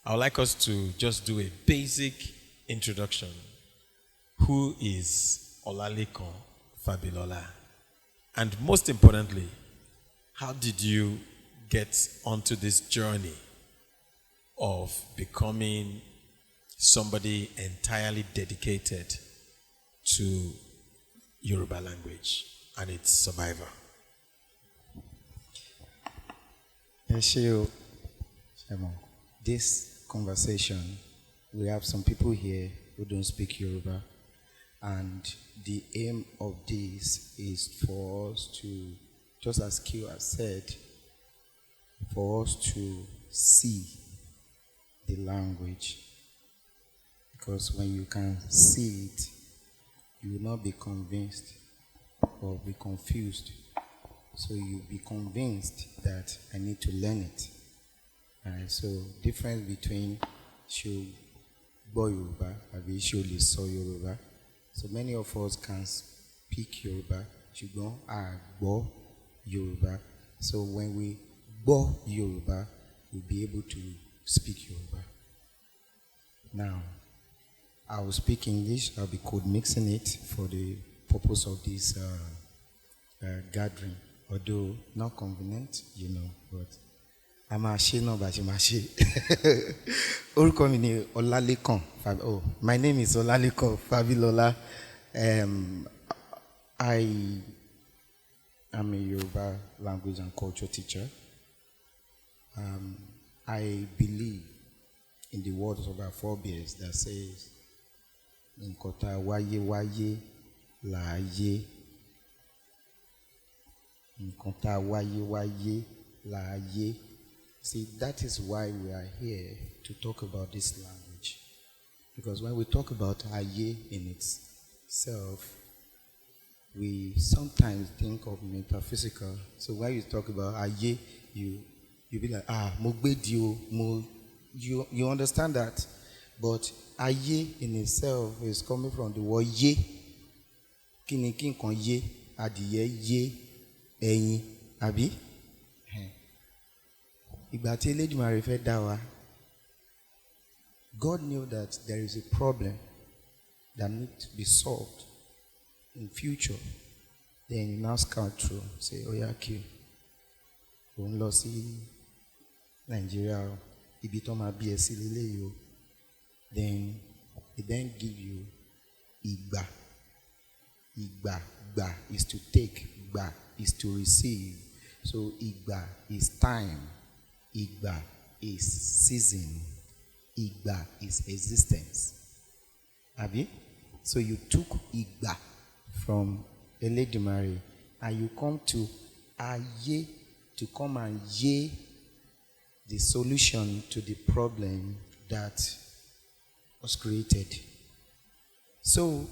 I would like us to just do a basic introduction. Who is Olalekan Fabilola? And most importantly, how did you get onto this journey of becoming somebody entirely dedicated to Yoruba language and its survival? This conversation, we have some people here who don't speak Yoruba, and the aim of this is for us to, just as Q has said, for us to see the language. Because when you can see it, you will not be convinced or be confused. So you'll be convinced that I need to learn it. Alright, so difference between ṣó gbọ́ Yorùbá àbí ṣó lè sọ Yorùbá. So many of us can speak Yoruba, ṣùgbọ́n a gbọ́ Yoruba. So when we gbọ́ Yoruba, we'll be able to speak Yoruba. Now, I will speak English. I'll be code mixing it for the purpose of this gathering. Although not convenient, but I'm a she no, but I'm a she. Orúkọ mi ni Olalekan. Oh, my name is Olalekan Fabilola. I am a Yoruba language and culture teacher. I believe in the words of our forebears that says, Nkota waye waye laaye. Nkota waye waye laaye. See, that is why we are here to talk about this language. Because when we talk about aye in itself, we sometimes think of metaphysical. So when you talk about aye, you be like, mo gbedi o, you understand that. But aye in itself is coming from the word ye. Kini kin kan ye, adiye ye, ẹyin, àbí? Ìgbà tí Elédùmarè fẹ́ dá wa, God knew that there is a problem that needs to be solved in future. Then he now scout through, say, Oya Q, òun lọ sí Nigeria, ibi tó máa bí ẹ sí lélẹ́yìí o. Then he then give you Igba. Igba, gba is to take, gba is to receive. So Igba is time. Igba is season. Igba is existence. Abi? So you took Igba from Eledumare and you come to Aye to come and ye the solution to the problem that was created. So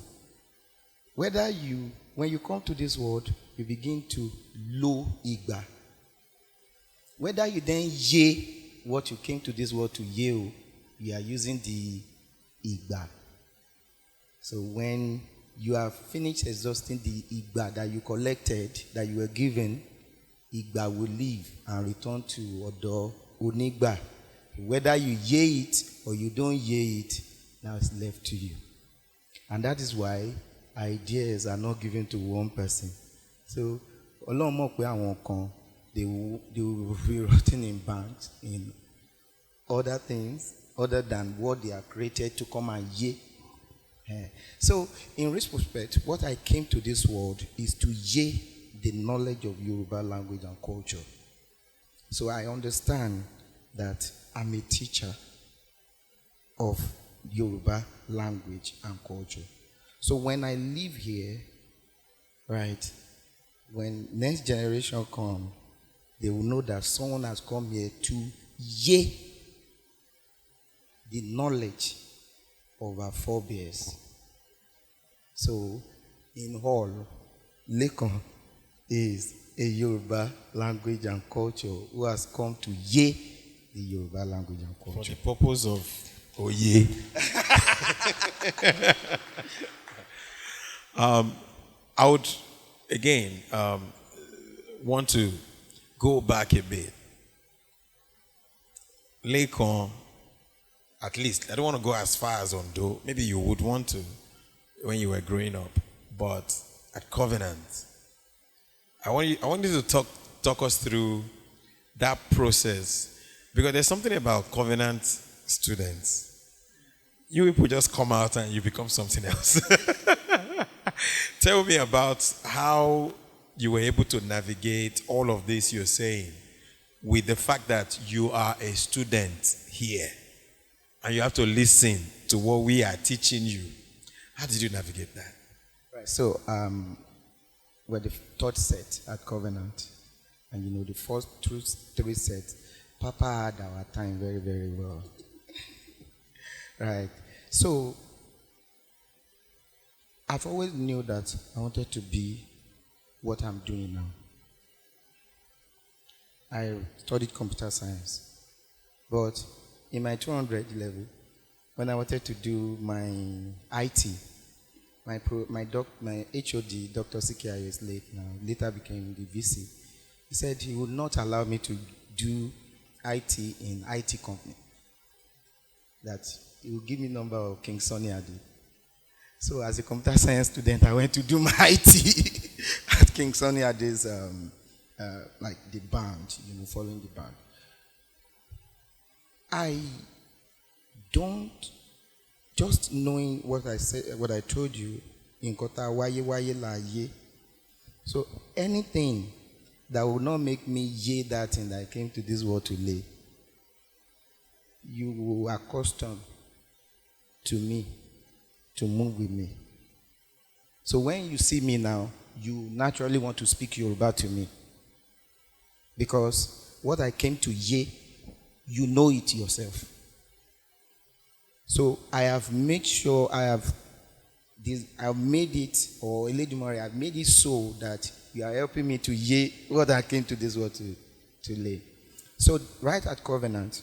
when you come to this world, you begin to lo Igba. Whether you then ye what you came to this world to ye, you are using the Igba. So when you have finished exhausting the Igba that you collected, that you were given, Igba will leave and return to Odo Onigba. Whether you ye it or you don't ye it, now it's left to you. And that is why ideas are not given to one person. So, Ọlọ́run mọ̀ pé àwọn kan, they will be rotting in banks, in other things, other than what they are created to come and ye. So, in retrospect, what I came to this world is to ye the knowledge of Yoruba language and culture. So I understand that I'm a teacher of Yoruba language and culture. So when I live here, right, when next generation come, they will know that someone has come here to ye the knowledge of our forebears. So, in all, Lekan is a Yoruba language and culture who has come to ye the Yoruba language and culture. For the purpose of Oye. I would, again, want to go back a bit. Lekan at least, I don't want to go as far as Ondo. Maybe you would want to when you were growing up. But at Covenant, I want you to talk us through that process. Because there's something about Covenant students. You people just come out and you become something else. Tell me about how you were able to navigate all of this you're saying with the fact that you are a student here and you have to listen to what we are teaching you. How did you navigate that? Right. So, we're the third set at Covenant. And the first three sets, Papa had our time very, very well. Right. So, I've always knew that I wanted to be what I'm doing now. I studied computer science. But in my 200 level, when I wanted to do my IT, my HOD, Dr. Sikiayo is late now, later became the VC. He said he would not allow me to do IT in IT company. That he would give me number of King Sunny Ade. So as a computer science student, I went to do my IT at King Sunny Ade's, like the band, following the band. I don't, just knowing what I said, what I told you, in Kota waye waye la ye. So anything that will not make me ye that thing that I came to this world to lay, you will accustom to me, to move with me. So when you see me now, you naturally want to speak Yoruba to me. Because what I came to ye, you know it yourself. So I have made sure I've made it, or Eledumare, I've made it so that you are helping me to ye what I came to this world to lay. So right at Covenant,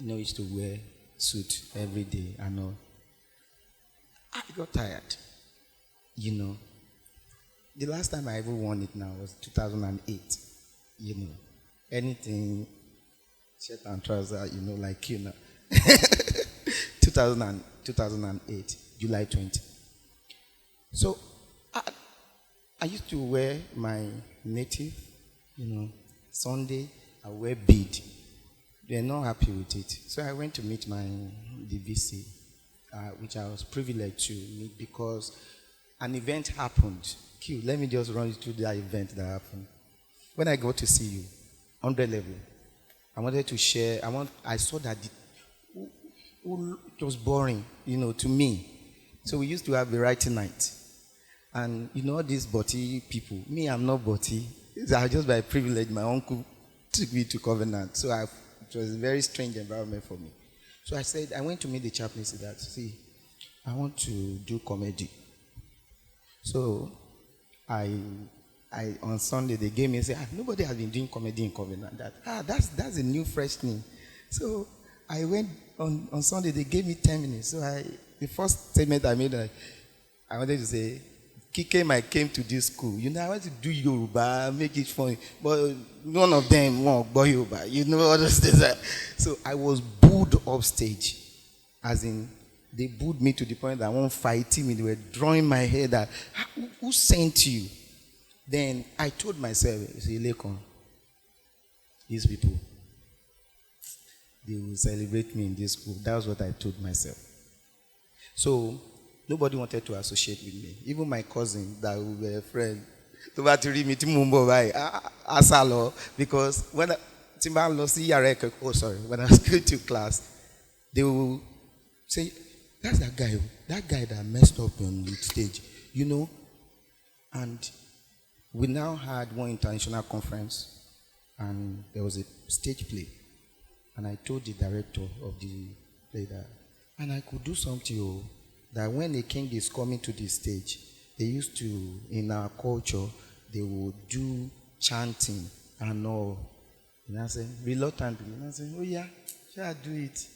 I used to wear suit every day and all. I got tired. The last time I ever worn it now was 2008. Anything, shirt and trouser, like 2008, July 20. So I used to wear my native, Sunday, I wear bead. They're not happy with it. So I went to meet the VC, which I was privileged to meet because an event happened. Let me just run you through that event that happened. When I got to see you, 100 level, I wanted to share. I saw that it was boring, to me. So we used to have a writing night. And all these body people, me, I'm not body. Just by privilege, my uncle took me to Covenant. So it was a very strange environment for me. So I went to meet the chaplain and said that, see, I want to do comedy. So on Sunday, they gave me and said, nobody has been doing comedy in Covenant. That's a new fresh thing. So I went on Sunday, they gave me 10 minutes. So the first statement I made, I wanted to say, I came to this school. I want to do Yoruba, make it funny. But none of them want boy Yoruba. All those things. So I was booed off stage. As in, they booed me to the point that I won't fight me. They were drawing my hair that, who sent you? Then I told myself, Lekon, these people, they will celebrate me in this school. That was what I told myself. So nobody wanted to associate with me. Even my cousin, that we were a friend, because when I was going to class, they will say, that's that guy that messed up on the stage, And we now had one international conference, and there was a stage play. And I told the director of the play that, and I could do something that when a king is coming to the stage, they used to, in our culture, they would do chanting and all. And I said, reluctantly, and I said, oh yeah, shall I do it?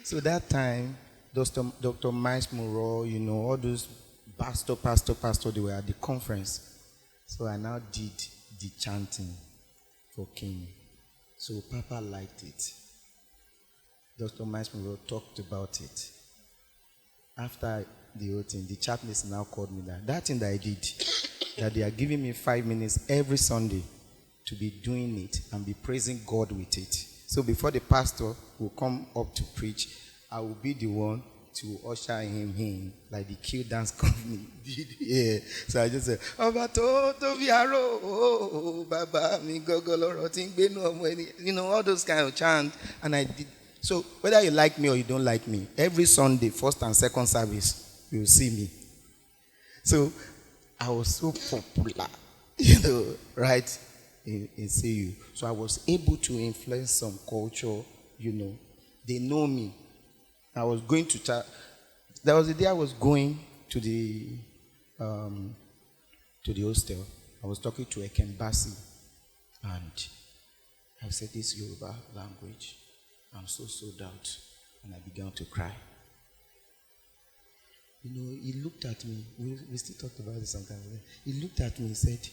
So that time, Dr. Miles Moreau, all those pastor, they were at the conference. So I now did the chanting for king. So Papa liked it. Dr. Masoyinbo talked about it. After the whole thing, the chaplains now called me that thing that I did, that they are giving me 5 minutes every Sunday to be doing it and be praising God with it. So before the pastor will come up to preach, I will be the one to usher him in, like the Q dance company did. Yeah. So I just said, you know, all those kind of chants. And I did. So whether you like me or you don't like me, every Sunday, first and second service, you will see me. So I was so popular, you know, right, in CU. So I was able to influence some culture, you know. They know me. I was going to church. There was a day I was going to the hostel. I was talking to a Kembasi, and I said, this Yoruba language, I'm so sold out. And I began to cry. You know, he looked at me. We still talked about this sometimes. He looked at me and said,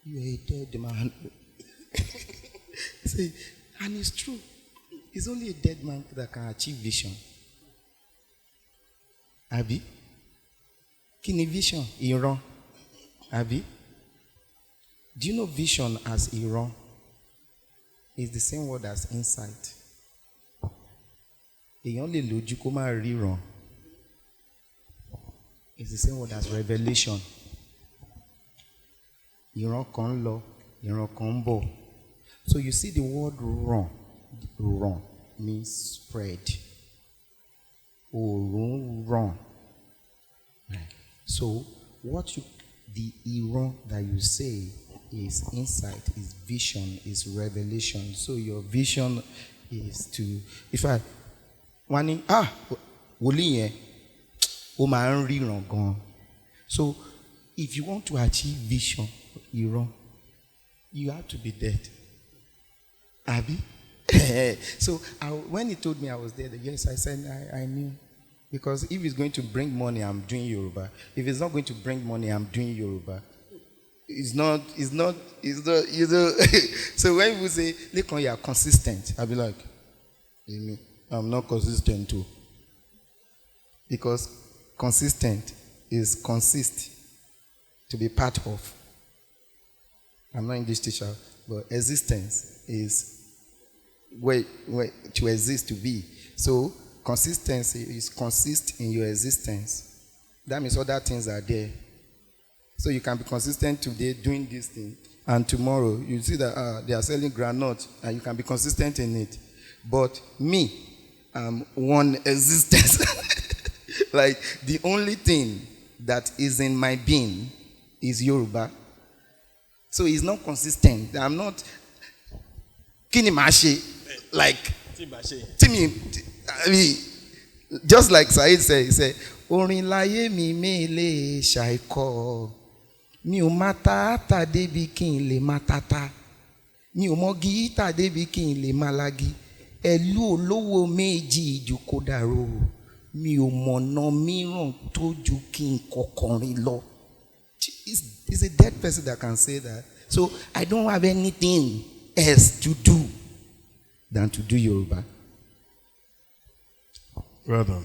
you are a dead man. See, and it's true. It's only a dead man that can achieve vision. Abi? Kini vision? Iran. Abi? Do you know vision as Iran? It's the same word as insight. Èèyàn lè lójú kó má ríran. It's the same word as revelation. Ìran kan lọ, ìran kan bọ̀. So you see the word run. Run means spread. Òòrùn run. So the Iran that you say is insight, is vision, is revelation. So your vision is to, if I wani wòlíì yẹn ó máa ń ríran gan. So if you want to achieve vision, Iran, you have to be dead. Abi? So when he told me I was dead, yes, I said I knew. Because if it's going to bring money, I'm doing Yoruba. If it's not going to bring money, I'm doing Yoruba. It's not, you know. So when people say, Lekon, you are consistent, I'll be like, I'm not consistent too. Because consistent is consist, to be part of. I'm not English teacher, but existence is where to exist, to be. So consistency is consist in your existence. That means other things are there. So you can be consistent today doing this thing, and tomorrow you see that they are selling groundnut, and you can be consistent in it. But me, I'm one existence. Like the only thing that is in my being is Yoruba. So it's not consistent. I'm not Kini Mashi, like Timmy. I mean, just like Said said, he said, Orin láyé mi mele ṣàìkọ. Mi ò mata ta débi kí n lè matata. Mi ò mọ gíta débi kí n lè malagi. Ẹlú olówó méjì ìjòkó dàrú. Mi ò mọ̀nà mìíràn tó ju kí n kọkànrin lọ. It's a dead person that can say that. So I don't have anything else to do than to do Yoruba. Brother,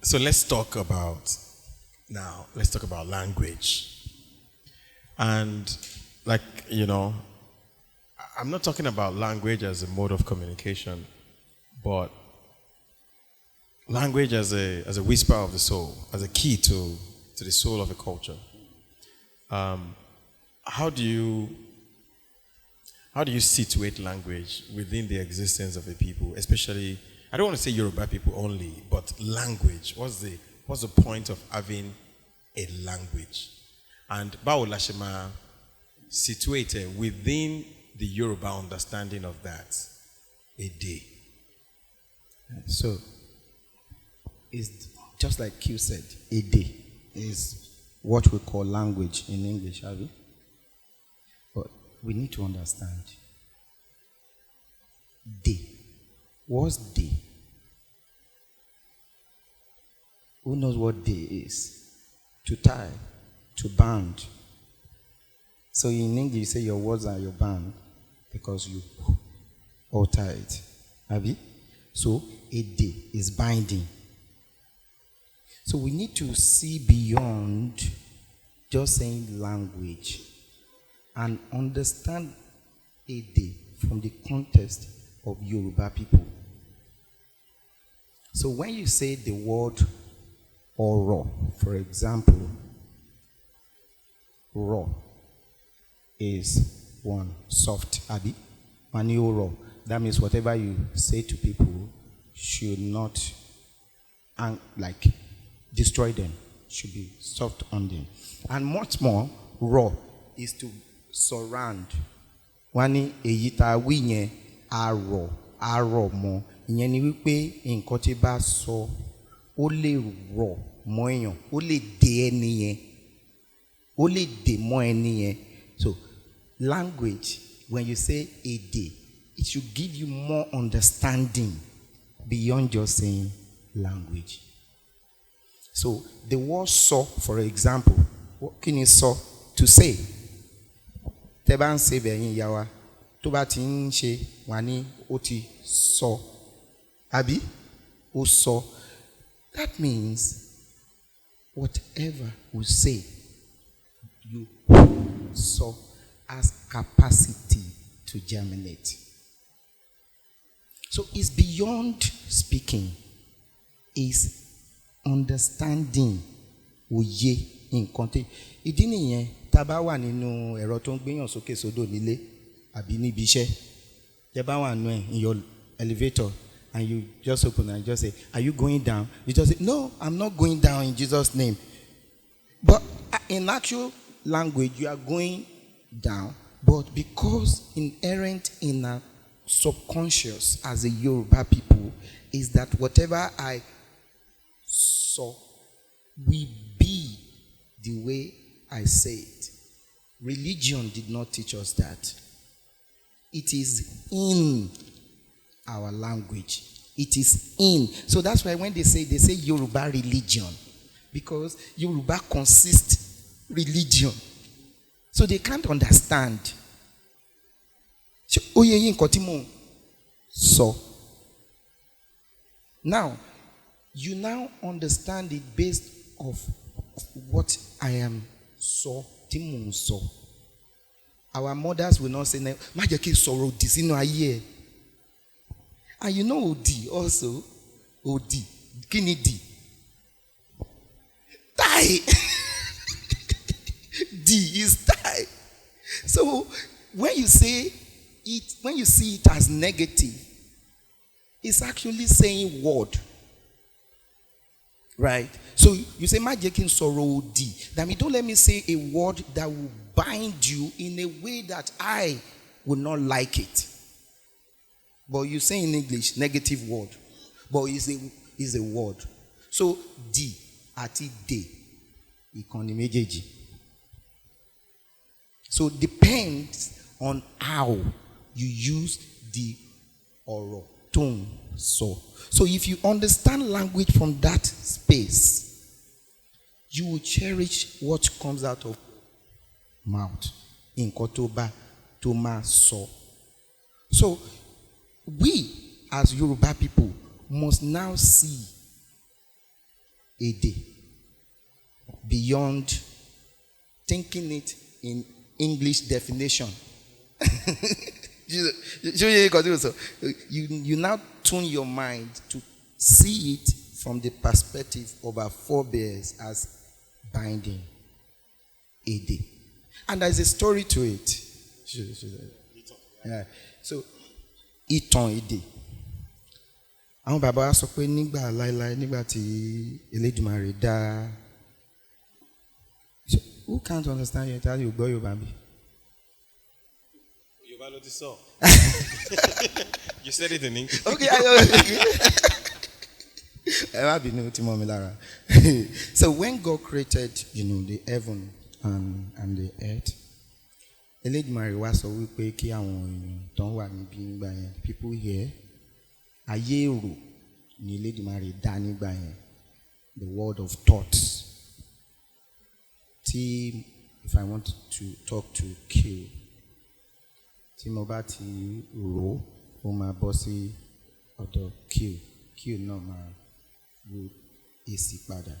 so let's talk about language. And like, you know, I'm not talking about language as a mode of communication, but language as a whisper of the soul, as a key to the soul of a culture. How do you situate language within the existence of a people, especially, I don't want to say Yoruba people only, but language? What's the point of having a language? And báwo la ṣe máa situated within the Yoruba understanding of that, a day? So it's just like Q said, a day is what we call language in English, have you? But we need to understand. Day. What's day? Who knows what day is? To tie, to band. So in English, you say your words are your band because you alter it. Abi? So, èdè is binding. So we need to see beyond just saying language and understand èdè from the context of Yoruba people. So when you say the word ọ̀rọ̀, for example, raw is one, soft, abi, mani ọ̀rọ̀. That means whatever you say to people should not destroy them, should be soft on them. And much more, raw is to surround. Wọ́n ní èyí tá a wí yẹn arọ̀ mọ́. Ìyẹn ni wípé nǹkan tí bá sọ ó lè rọ̀ mọ́ èèyàn, ó lè dè ẹni yẹn, ó lè dè mọ́ ẹni yẹn. So language, when you say èdè, it should give you more understanding beyond just saying language. So the word sọ, for example, what can you sọ? To say. Tẹ́ bá ń ṣe bẹ̀yìn ìyá wa, tó bá ti ń ṣe wà ní ó ti sọ. Àbí? Ó sọ. That means whatever we say, you sọ has capacity to germinate. So it's beyond speaking. It's understanding òye nǹkan tí. Ìdí nìyẹn tá bá wà nínú ẹ̀rọ tó ń gbéyàn sókè sódò nílé àbí níbi iṣẹ́. Tẹ́ bá wà nínú ẹ̀ in your elevator and you just open and just say, "Are you going down?" You just say, "No, I'm not going down in Jesus' name." But in actual language, you are going down. But because inherent in our subconscious as a Yoruba people is that whatever I saw will be the way I say it. Religion did not teach us that. It is in our language. It is in. So that's why when they say Yoruba religion, because Yoruba consists religion. So they can't understand. So now you now understand it based of what I am so. Our mothers will not say, "Ma jẹ́ kí sọ̀rọ̀ òdì sínú ayé ẹ̀." And you know òdì also. Òdì. Kí ni dì? Die. D is die. So when you say it, when you see it as negative, it's actually saying word. Right? So you say, "Ma jẹ́ kí sọ̀rọ̀ òdì." That means don't let me say a word that will bind you in a way that I will not like it. But you say in English, negative word. But it's a word. So D àti de ìkànnì méjèèjì. So depends on how you use the ọ̀rọ̀ tone so. So if you understand language from that space, you will cherish what comes out of mouth. Nǹkan tó bá tó máa sọ. So we as Yoruba people must now see èdè beyond thinking it in English definition. You now tune your mind to see it from the perspective of our forebears as binding èdè. And there's a story to it. Yeah. So, ìtàn èdè. Àwọn bàbá wa sọ pé nígbà láéláé nígbà tí Elédùmarè dá. Who can't understand you? Tell you, gbọ́ Yorùbá bí. Yorùbá ló ti sọ. You said it in English. Okay, ẹ má bínú tí mọ́ mi lára. So when God created, the heaven and the earth, Elédùmarè wá sọ wípé kí àwọn èèyàn tó ń wà níbí nígbà yẹn, people here, ayé èrò ni Elédùmarè dá nígbà yẹn, the world of thoughts. Tí if I want to talk to Q, tí mo bá ti rò ó máa bọ́ sí ọ̀dọ̀ Q náà máa ro èsì padà.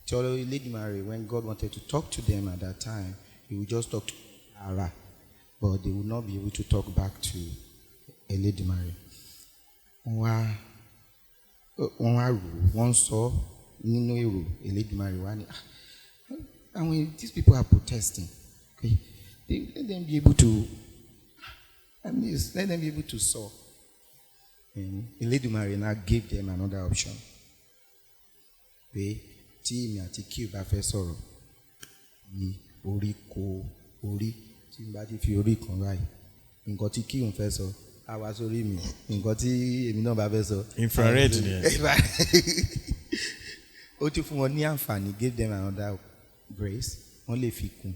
Tí Elédùmarè, when God wanted to talk to them at that time, he would just talk to Ara, but they would not be able to talk back to Elédùmarè. Wọ́n wá rò, wọ́n sọ nínú èrò Elédùmarè wá ní, and when these people are protesting, okay, let them be able to, let them be able to solve. And Elédùmarè now gave them another option. Pé tí èmi àti Q bá fẹ́ sọ̀rọ̀, ní orí kó orí, tí n bá ti fi orí kan báyìí, nǹkan tí Q ń fẹ́ sọ, á wá sórí mi, nǹkan tí èmi náà bá fẹ́ sọ. Infrared ni ẹ. Ó tún fún wọn ní àǹfààní, gave them another grace, wọ́n lè fi kún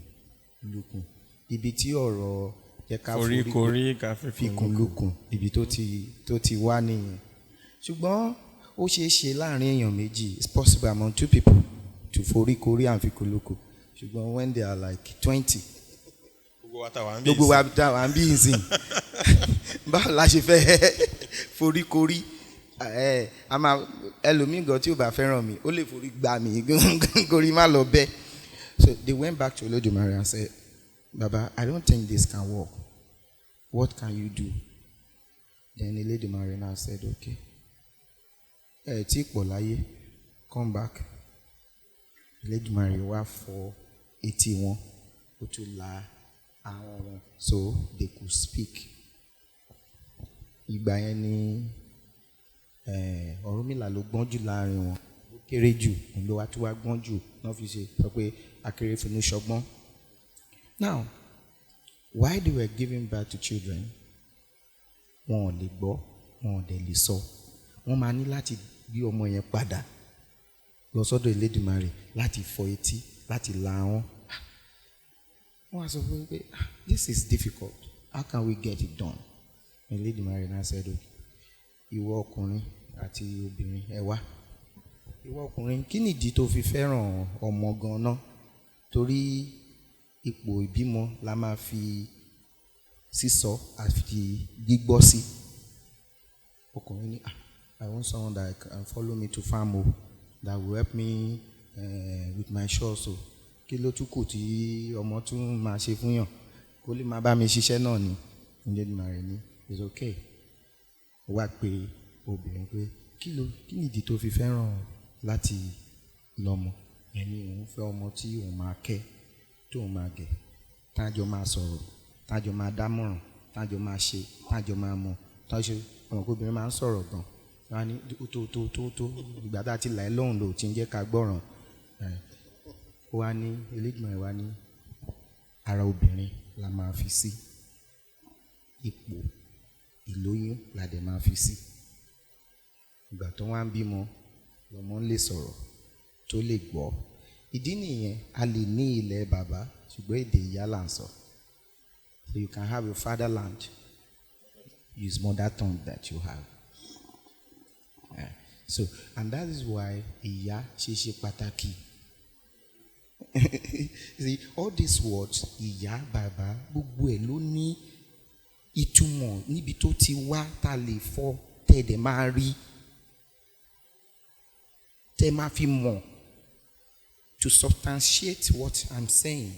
lukùn. Ibi tí ọ̀rọ̀ jẹ́ ká forí korí ká fi kún lukùn, ibi tó ti wá nìyẹn. Ṣùgbọ́n ó ṣeé ṣe láàrin èèyàn méjì, it's possible among two people to forí korí and fi kún lukùn. Ṣùgbọ́n when they are like 20, gbogbo wa tá wà ń bí ìsìn, báwo la ṣe fẹ́ forí korí? Ẹlòmíì gan tí ò bá fẹ́ràn mi, ó lè forí gbá mi korí má lọ bẹ́ẹ̀. So they went back to Olódùmarè and said, Baba, I don't think this can work. What can you do? Then Olódùmarè now said, okay, tí pọ̀ láyé, come back. Olódùmarè wá fọ etí wọn, ó tún la ahọ́n wọn, so they could speak. Ìgbà yẹn ni Ọ̀rúnmìlà ló gbọ́n jù láàrin wọn, ó kéré jù, òun ló wá tún wá gbọ́n jù, náà fi ṣe sọ pé akérèfínú ṣọgbọ́n. Now, while they were giving birth to children, wọn ò lè gbọ́, wọn ò dẹ̀ lè sọ, wọ́n máa ní láti gbé ọmọ yẹn padà lọ sọ́dọ̀ Elédùmarè láti fọ etí, láti la ahọ́n. Wọ́n á sọ fún mi pé this is difficult, how can we get it done? Elédùmarè náà said, ìwọ ọkùnrin àti obìnrin ẹ wá. Ìwọ ọkùnrin, kí nìdí tó fi fẹ́ràn ọmọ gan-an? Torí ipò ìbímọ la máa fi sísọ àti gbígbọ́ sí. Ọkùnrin ní, I want someone that can follow me to farm, that will help me with my chores. Kí ló tún kù tí ọmọ tún máa ṣe fún yàn? Kó lè máa bá mi ṣiṣẹ́ náà ni. Elédùmarè ní, it's okay. Wá pé obìnrin pé kí nìdí tó fi fẹ́ràn láti lọ́mọ? Ẹni òun fẹ́ ọmọ tí òun máa kẹ́, tí òun máa gẹ̀, tájọ máa sọ̀rọ̀, tájọ máa dámọ̀ràn, tájọ máa ṣe, tájọ máa mọ̀, tájọ ọmọ kó obìnrin máa ń sọ̀rọ̀ gan. Wọ́n á ní tó ìgbà tá a ti là ẹ́ lọ́hùn lò tí ń jẹ́ ká gbọ́ràn. Ó wá ní Elédùmarè wá ní ara obìnrin la máa fi sí, ipò ìlóyún la dẹ̀ máa fi sí. Ìgbà tó wá ń bímọ lọmọ ń lè sọ̀rọ̀ tó lè gbọ́. Ìdí nìyẹn a lè ní ilẹ̀ bàbá ṣùgbọ́n èdè ìyá là ń sọ. So you can have your fatherland, use mother tongue that you have. So and that is why ìyá ṣe pàtàkì. See, all these words, ìyá, bàbá, gbogbo ẹ̀ ló ní ìtumọ̀ níbi tó ti wá tá lè fọ́ tẹ̀dẹ̀ máa rí, tẹ̀ máa fi mọ̀, to substantiate what I'm saying.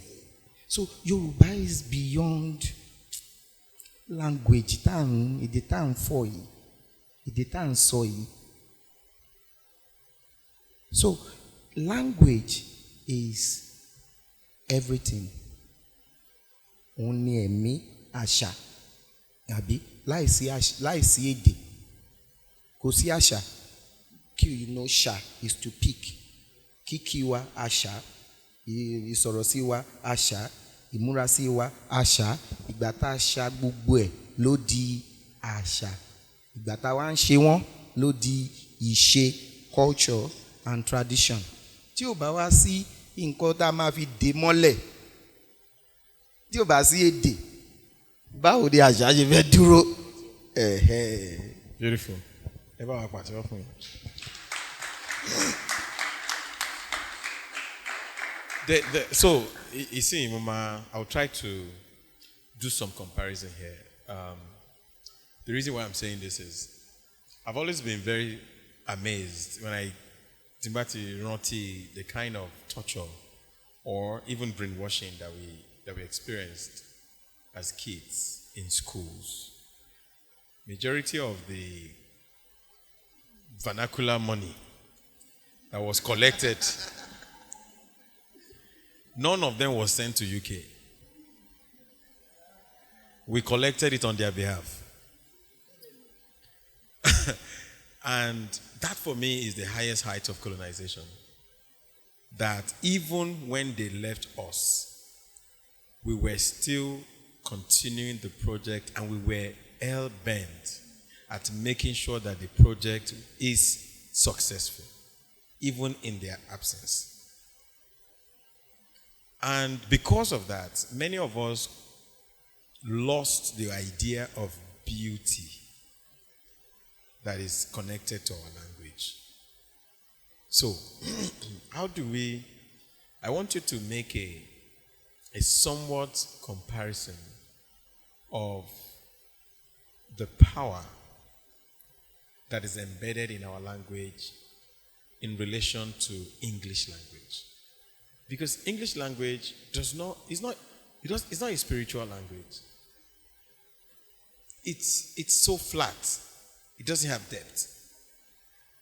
So Yoruba is beyond language. Èdè tá à ń fọ̀ yìí, èdè tá à ń sọ yìí. So language is everything. Òun ni ẹ̀mí àṣà. Àbí láìsí èdè kò sí àṣà. You know, ṣà is to pick. Kíkí wa àṣà, ìsọ̀rọ̀ sí wa àṣà, ìmúra sí wa àṣà. Ìgbà tá a ṣà gbogbo ẹ̀ ló di àṣà. Ìgbà tá a wá ń ṣe wọ́n ló di ìṣe, culture and tradition. Tí ò bá wá sí nǹkan tá a máa fi dè mọ́lẹ̀, tí ò bá sí èdè, báwo ni àṣà ṣe fẹ́ dúró? Beautiful. Ẹ bá wa pàtẹ́wọ́ fún yín. So, you see, Mama, I'll try to do some comparison here. The reason why I'm saying this is I've always been very amazed when I Timbati Ronti, the kind of torture or even brainwashing that we experienced as kids in schools. Majority of the vernacular money that was collected, none of them was sent to UK. We collected it on their behalf. And that for me is the highest height of colonization. That even when they left us, we were still continuing the project and we were hell-bent at making sure that the project is successful, even in their absence. And because of that, many of us lost the idea of beauty that is connected to our language. So, how do we, I want you to make a somewhat comparison of the power that is embedded in our language in relation to English language. Because English language it's not a spiritual language. It's so flat. It doesn't have depth.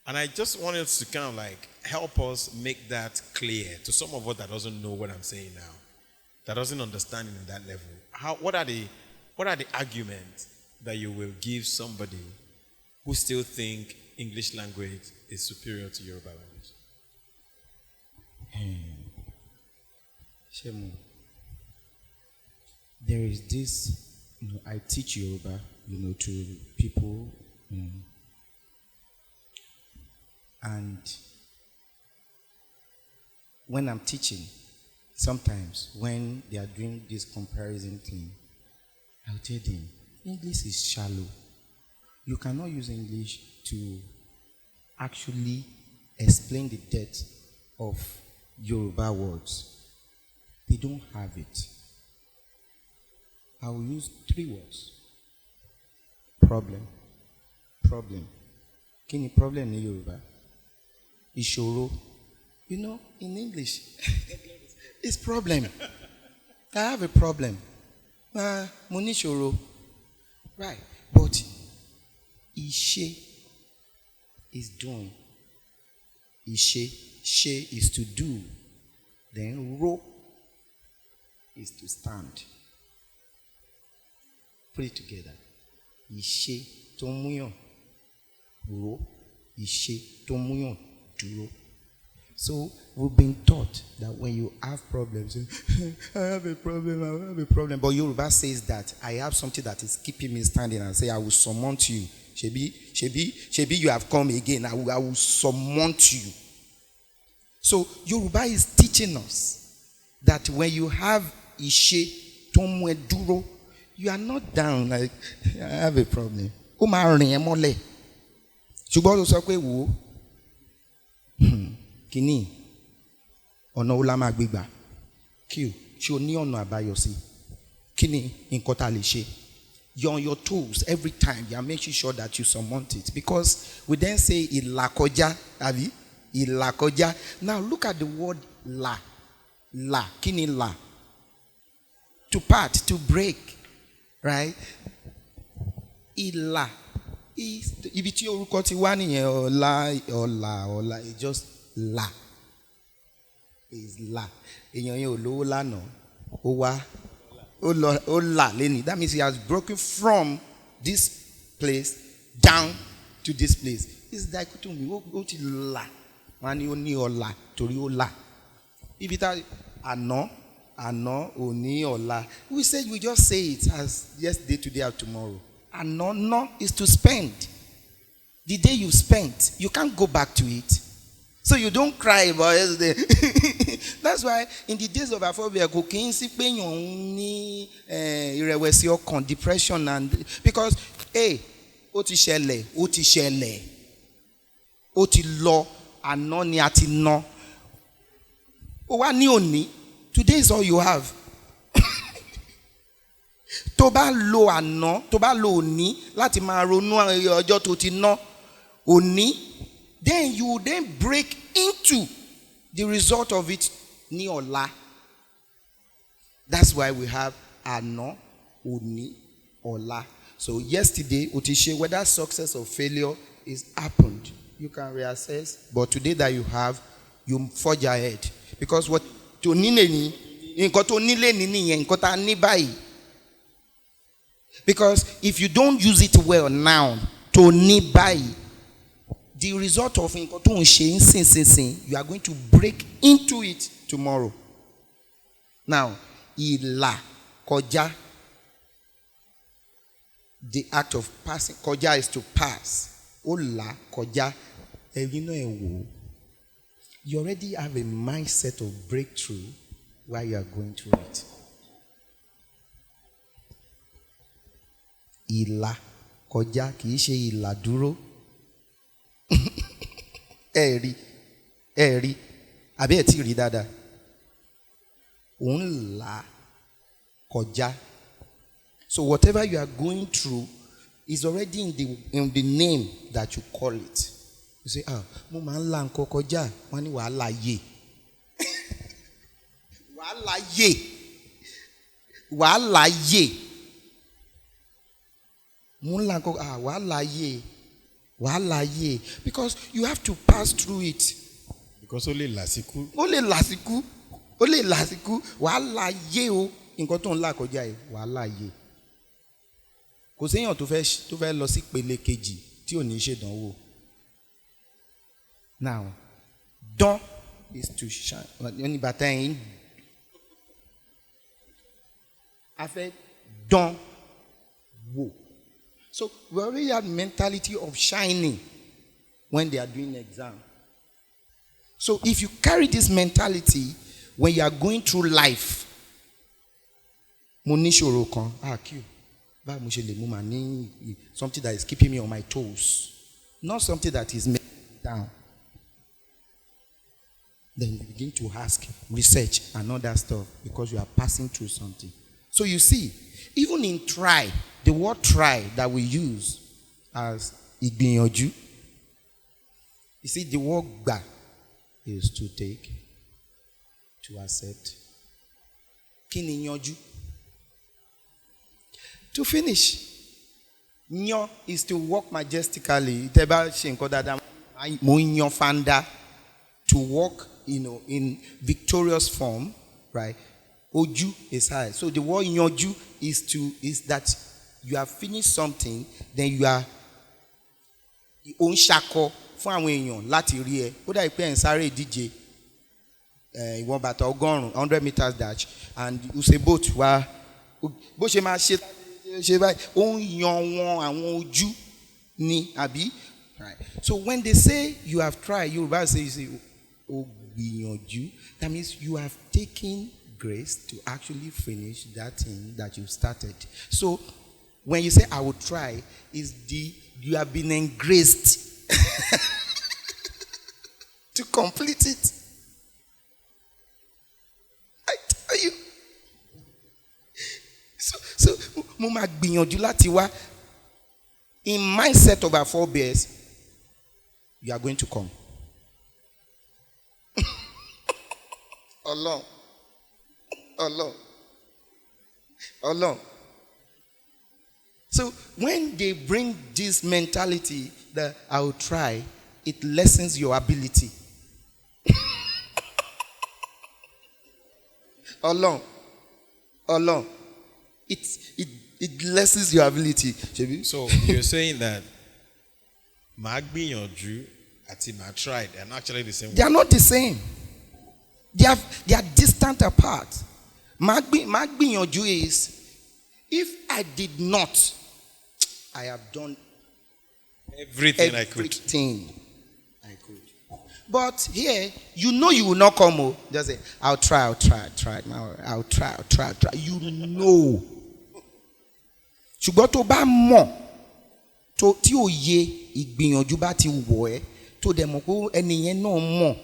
And I just wanted to kind of like help us make that clear to some of us that doesn't know what I'm saying now, that doesn't understand it in that level. What are the arguments that you will give somebody who still think English language is superior to Yoruba language? Shemu, there is this, I teach Yoruba, to people, and when I'm teaching, sometimes when they are doing this comparison thing, I'll tell them, English is shallow. You cannot use English to actually explain the depth of Yoruba words. They don't have it. I will use 3 words. Problem. Kí ni problem in Yoruba? Ìṣòro. In English, it's problem. I have a problem. Mo ní ìṣòro. Right. But Ìṣe is doing. Ìṣe, ṣe is to do. Then ro is to stand. Put it together. Ìṣe tó múyàn ro, ìṣe tó múyàn dúró. So we've been taught that when you have problems, I have a problem. But Yoruba says that I have something that is keeping me standing, and say I will surmount you. Shebi, you have come again. I will surmount you. So Yoruba is teaching us that when you have ìṣe tó mú ẹ dúró, you are not down like I have a problem. Ó máa rìn ẹ́ mọ́lẹ̀. Ṣùgbọ́n ó sọ pé wò ó. Kìíní ọ̀nà wo la máa gbé gbà? Ṣé o ní ọ̀nà àbáyọ sí? Kí ni nǹkan tá a lè ṣe? You're on your toes every time. You are making sure that you surmount it. Because we then say ìlàkọjá, àbí? Ìlàkọjá. Now look at the word là. Là. Kí ni là? To part, to break. Right? Ìlà. Ibi tí orúkọ ti wá nìyẹn, ọ̀la. It's just là. Is là. Èèyàn yẹn ò lówó lánàá. Ó wá. Ó là lẹ́ni. That means he has broken from this place down to this place. It's dichotomy. Ó ti là. Wọ́n á ní ó ní ọ̀la torí ó là. Ibi tá àná, òní, ọ̀la. We just say it as yesterday, today, or tomorrow. Àná, no, is to spend. The day you spent, you can't go back to it. So you don't cry about yesterday. That's why in the days of aphobia, kò kí n sí pé èèyàn ní ìrẹ̀wẹ̀sì ọkàn, depression, and because ó ti ṣẹlẹ̀, ó ti lọ, àná ni a ti ná. Ó wá ní òní. Today is all you have. Tó bá lo àná, tó bá lo òní láti máa ronú ọjọ́ tó ti ná òní, then you then break into the result of it ní ọ̀la. That's why we have àná, òní, ọ̀la. So yesterday, o ti ṣe, whether success or failure is happened, you can reassess. But today that you have, you forge ahead. Because what tó nílé ní, nǹkan tó nílé ní nìyẹn, nǹkan tá ní báyìí. Because if you don't use it well now, tó ní báyìí, the result of nǹkan tó ń ṣe nísinsìnyí, you are going to break into it tomorrow. Now, ìlà kọjá, the act of passing, kọjá is to pass. Ó là kọjá, ẹ̀yin náà ẹ wò. You already have a mindset of breakthrough while you are going through it. Ìlà kọjá kì í ṣe ìlà dúró. Ẹ rí, àbí ẹ ti rí dáadáa. Òun là kọjá. So whatever you are going through is already in the name that you call it. You say, mo máa ń la nǹkan kọjá. Wọ́n ní wàhálà yé. Wàhálà yé. Wàhálà yé. Mo ń la nǹkan, wàhálà yé. Wàhálà yé. Because you have to pass through it. Because ó lè lásìkò. Ó lè lásìkò. Ó lè lásìkò. Wàhálà yé o. Nǹkan tó ń là kọjá yìí, wàhálà yé. Kò séèyàn tó fẹ́ lọ sí ìpele kejì tí ò ní ṣèdánwò. Now, dán is to shine. Ní bàtà yẹn, a fẹ́ dán wò. So we already have mentality of shining when they are doing exam. So if you carry this mentality when you are going through life, mo ní ṣòro kan, Q. Báwo mo ṣe lè mú màá ní something that is keeping me on my toes, not something that is making me down. Then you begin to ask, research, and all that stuff because you are passing through something. So you see, even in try, the word try that we use as ìgbìyànjú, you see, the word gbà is to take, to accept. Kí ni yanjú? To finish. Yan is to walk majestically. Tẹ́ bá ṣe nǹkan dáadáa, mo ń yan fanda. To walk, in victorious form, right? Ojú is high. So the word yanjú is that you have finished something, then you are òun ṣakọ fún àwọn èèyàn láti rí ẹ. Ó dà pé ẹ̀ ń sáré ìdíje ìwọ̀n bàtà 100 meters dash, and Usain Bolt wá bó ṣe máa ṣe báyìí, ó ń yan wọn àwọn ojú ni àbí. Right. So when they say you have tried, Yoruba say, you say ó gbìyànjú. That means you have taken grace to actually finish that thing that you started. So when you say I will try, you have been engraced to complete it. I tell you. So mo máa gbìyànjú láti wá. In mindset of our forebears, you are going to come. Allah. So when they bring this mentality that I will try, it lessens your ability. Allah. It lessens your ability. So you're saying that màá gbìyànjú àti màá try, they are not actually the same. They are not the same. They are distant apart. Màá gbìyànjú is, if I did not, I have done everything I could. But here, you will not come. Just say, I'll try. I'll try. You know. Ṣùgbọ́n tó bá mọ̀, tí ó yé ìgbìyànjú bá ti wọ̀ ẹ́, tó dẹ̀ mọ̀ pé ẹni yẹn náà mọ̀,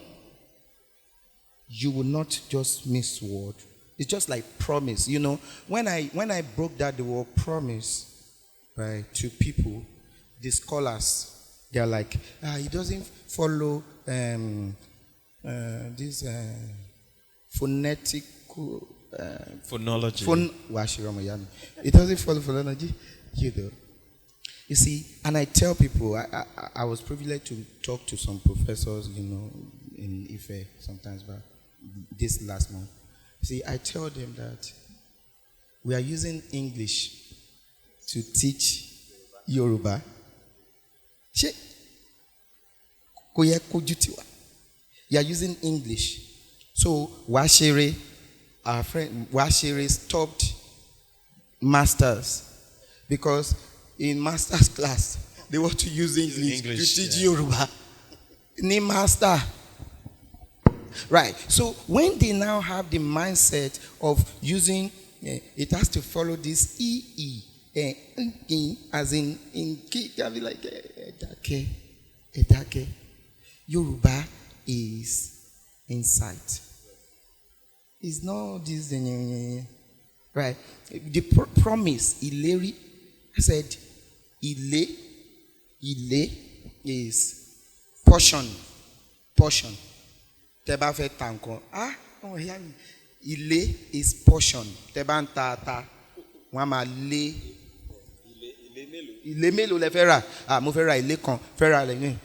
you will not just miss word, It's just like promise. You know, when I broke that the word promise, right, to people, the scholars, they're like, it doesn't follow this phonetical Phonology. it doesn't follow phonology. You see, and I tell people, I was privileged to talk to some professors, you know, in Ife sometimes, but this last month. See, I tell them that we are using English to teach Yoruba. You are using English. So Washere, our friend Washere, stopped masters because in master's class they want to use English to teach Yoruba. Name master. Right. So when they now have the mindset of using, it has to follow this as in can be like edake. Yoruba is insight. It's not this right. The promise, Ileri, I said, Ile is portion. Teba fe tanko. Ile is portion. Teba ntata. Wama le. Ile melo le fera. Mo fera ile kan. Fera le.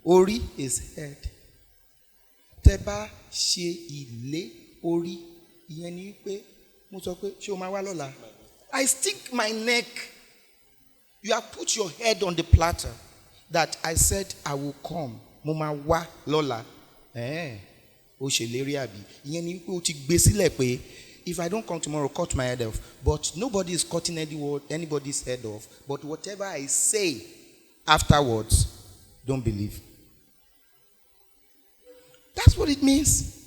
Ori is head. Teba she ile ori. Ìyẹn ni pé mo sọ pé ṣé o máa wá lọ́la. I stick my neck. You have put your head on the platter that I said I will come. Mo máa wá lọ́la. O ṣèlérí àbí. Ìyẹn ni pé o ti gbé sílẹ̀ pé if I don't come tomorrow, cut my head off. But nobody is cutting anybody's head off. But whatever I say afterwards, don't believe. That's what it means.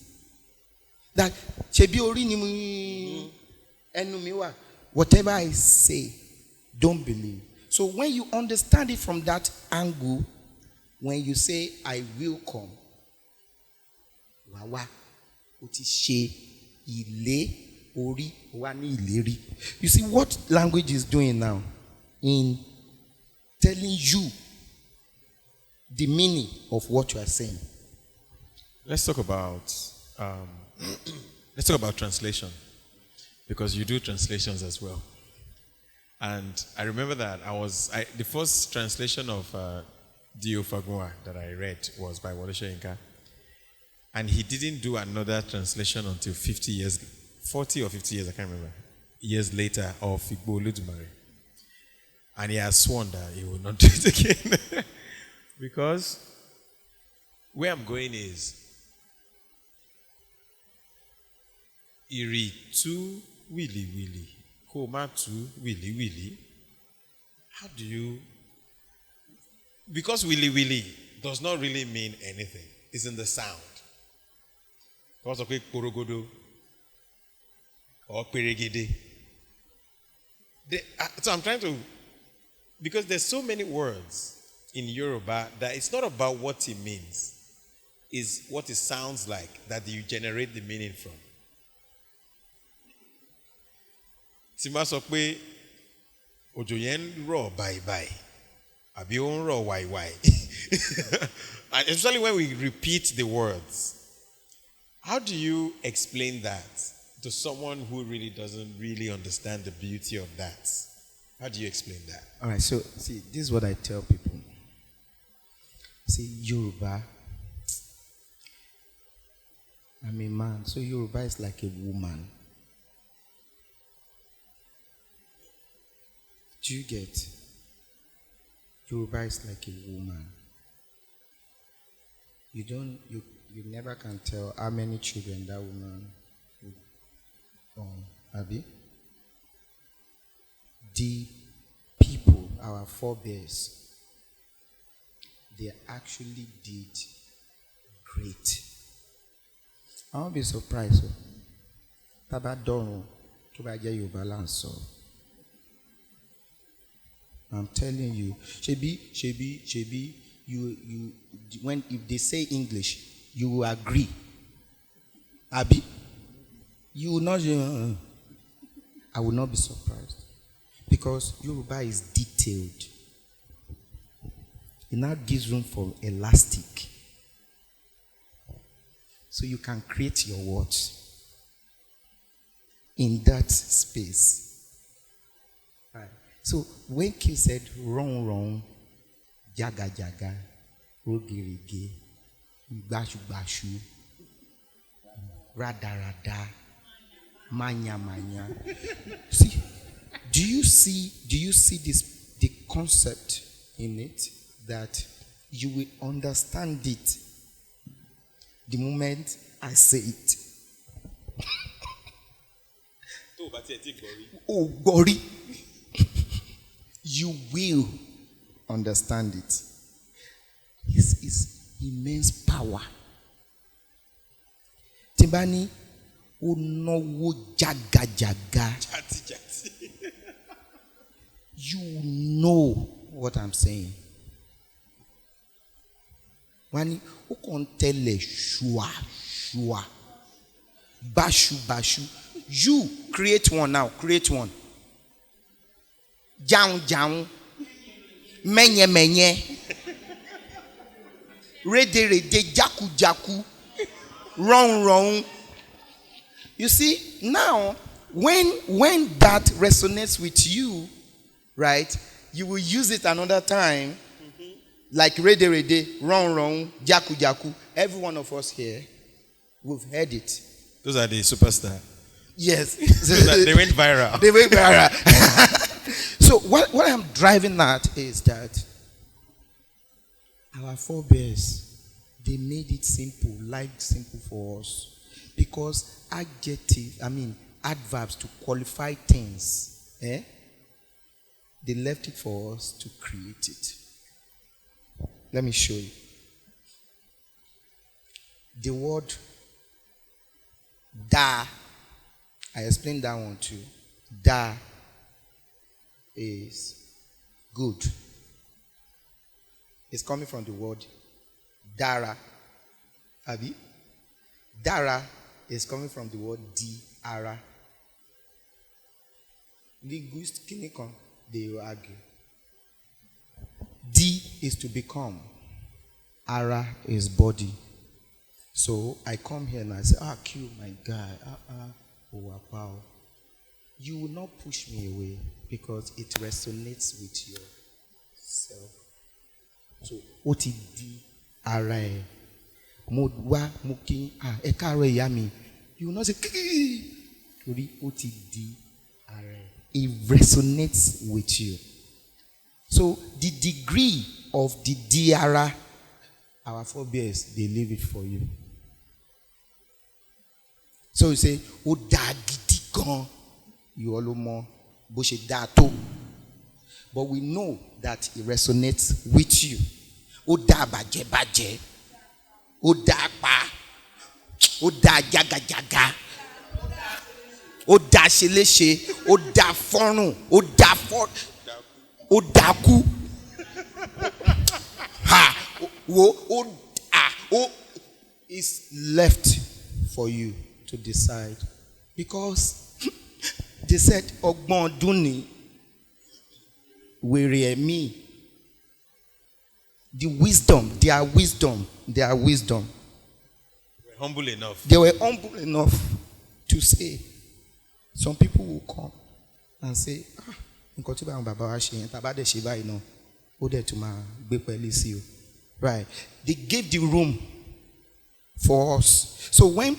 That ṣebí orí ni ẹnu mi wà. Whatever I say, don't believe. So when you understand it from that angle, when you say I will come, wàá o ti ṣe ilé orí wà ní ìlérí. You see what language is doing now in telling you the meaning of what you are saying. Let's talk about translation, because you do translations as well. And I remember that the first translation of Dio Fagua that I read was by Wole Soyinka. And he didn't do another translation until 40 or 50 years, I can't remember, years later, of Igbo Oludumare. And he has sworn that he will not do it again. Because where I'm going is, Iri tu willy, Koma tu willy. How do you... Because willy does not really mean anything. It's in the sound. Because of Porogodo or Peregede. So I'm trying to... Because there's so many words in Yoruba that it's not about what it means. It's what it sounds like that you generate the meaning from. Tí ma sọ pé òjò yẹn rọ̀ báyìí àbí ó ń rọ̀ wàìwàì. And especially when we repeat the words. How do you explain that to someone who really doesn't really understand the beauty of that? How do you explain that? All right, so see, this is what I tell people. See, Yoruba, I'm a man, so Yoruba is like a woman. Do you get? Yoruba is like a woman. You never can tell how many children that woman would born. Abi? The people, our forebears, they actually did great. I won't be surprised. Taba Dono, Toba Yoruba land so. I'm telling you, Shebi, you if they say English, you will agree. Abi, You will not. I will not be surprised because Yoruba is detailed. It now gives room for elastic, so you can create your words in that space. Right. So when Q said wrong, jaga jaga, rogirige, bashu bashu, rada rada, manya manya. See, do you see this, the concept in it, that you will understand it the moment I say it? Oh, Gori. You will understand it. This is immense power. Timbani unowo jaga jaga. You know what I'm saying. Wani ukontele shua shua. Bashu bashu. You create one now. Create one. Jaun jaun. Menye menye. Rede rede. Jaku jaku. Wrong wrong. You see, now when that resonates with you, right, you will use it another time. Like rede rede, wrong wrong, jaku jaku. Every one of us here, we've heard it. Those are the superstars. Yes. They went viral. They went viral. So what I'm driving at is that our forebears, they made it simple, life simple for us. Because adverbs to qualify things, they left it for us to create it. Let me show you. The word da, I explained that one too. Da is good. It's coming from the word dara. Abi? Dara is coming from the word di-ara. Linguists, they will argue. Di is to become. Ara is body. So I come here and I say, Q, my guy, wow. You will not push me away because it resonates with yourself. So, what is di-ara? Mo wa mo kin e kaaro iya mi, you will not say tori o ti di are. It resonates with you. So the degree of the diara, our forebears, they leave it for you. So you say o da gidi gan, you all more bo se da to. But we know that it resonates with you. O da baje baje. Ó dá pa, ó dá jaga jaga, ó dá ṣeléṣe, ó dá fọ́rùn, ó dá fọ́, ó dákú. It's left for you to decide, because they said ọgbọ́n ọdún ni wèrè ẹ̀mí. The wisdom, their wisdom. They were humble enough. They were humble enough to say, some people will come and say, right? They gave the room for us. So when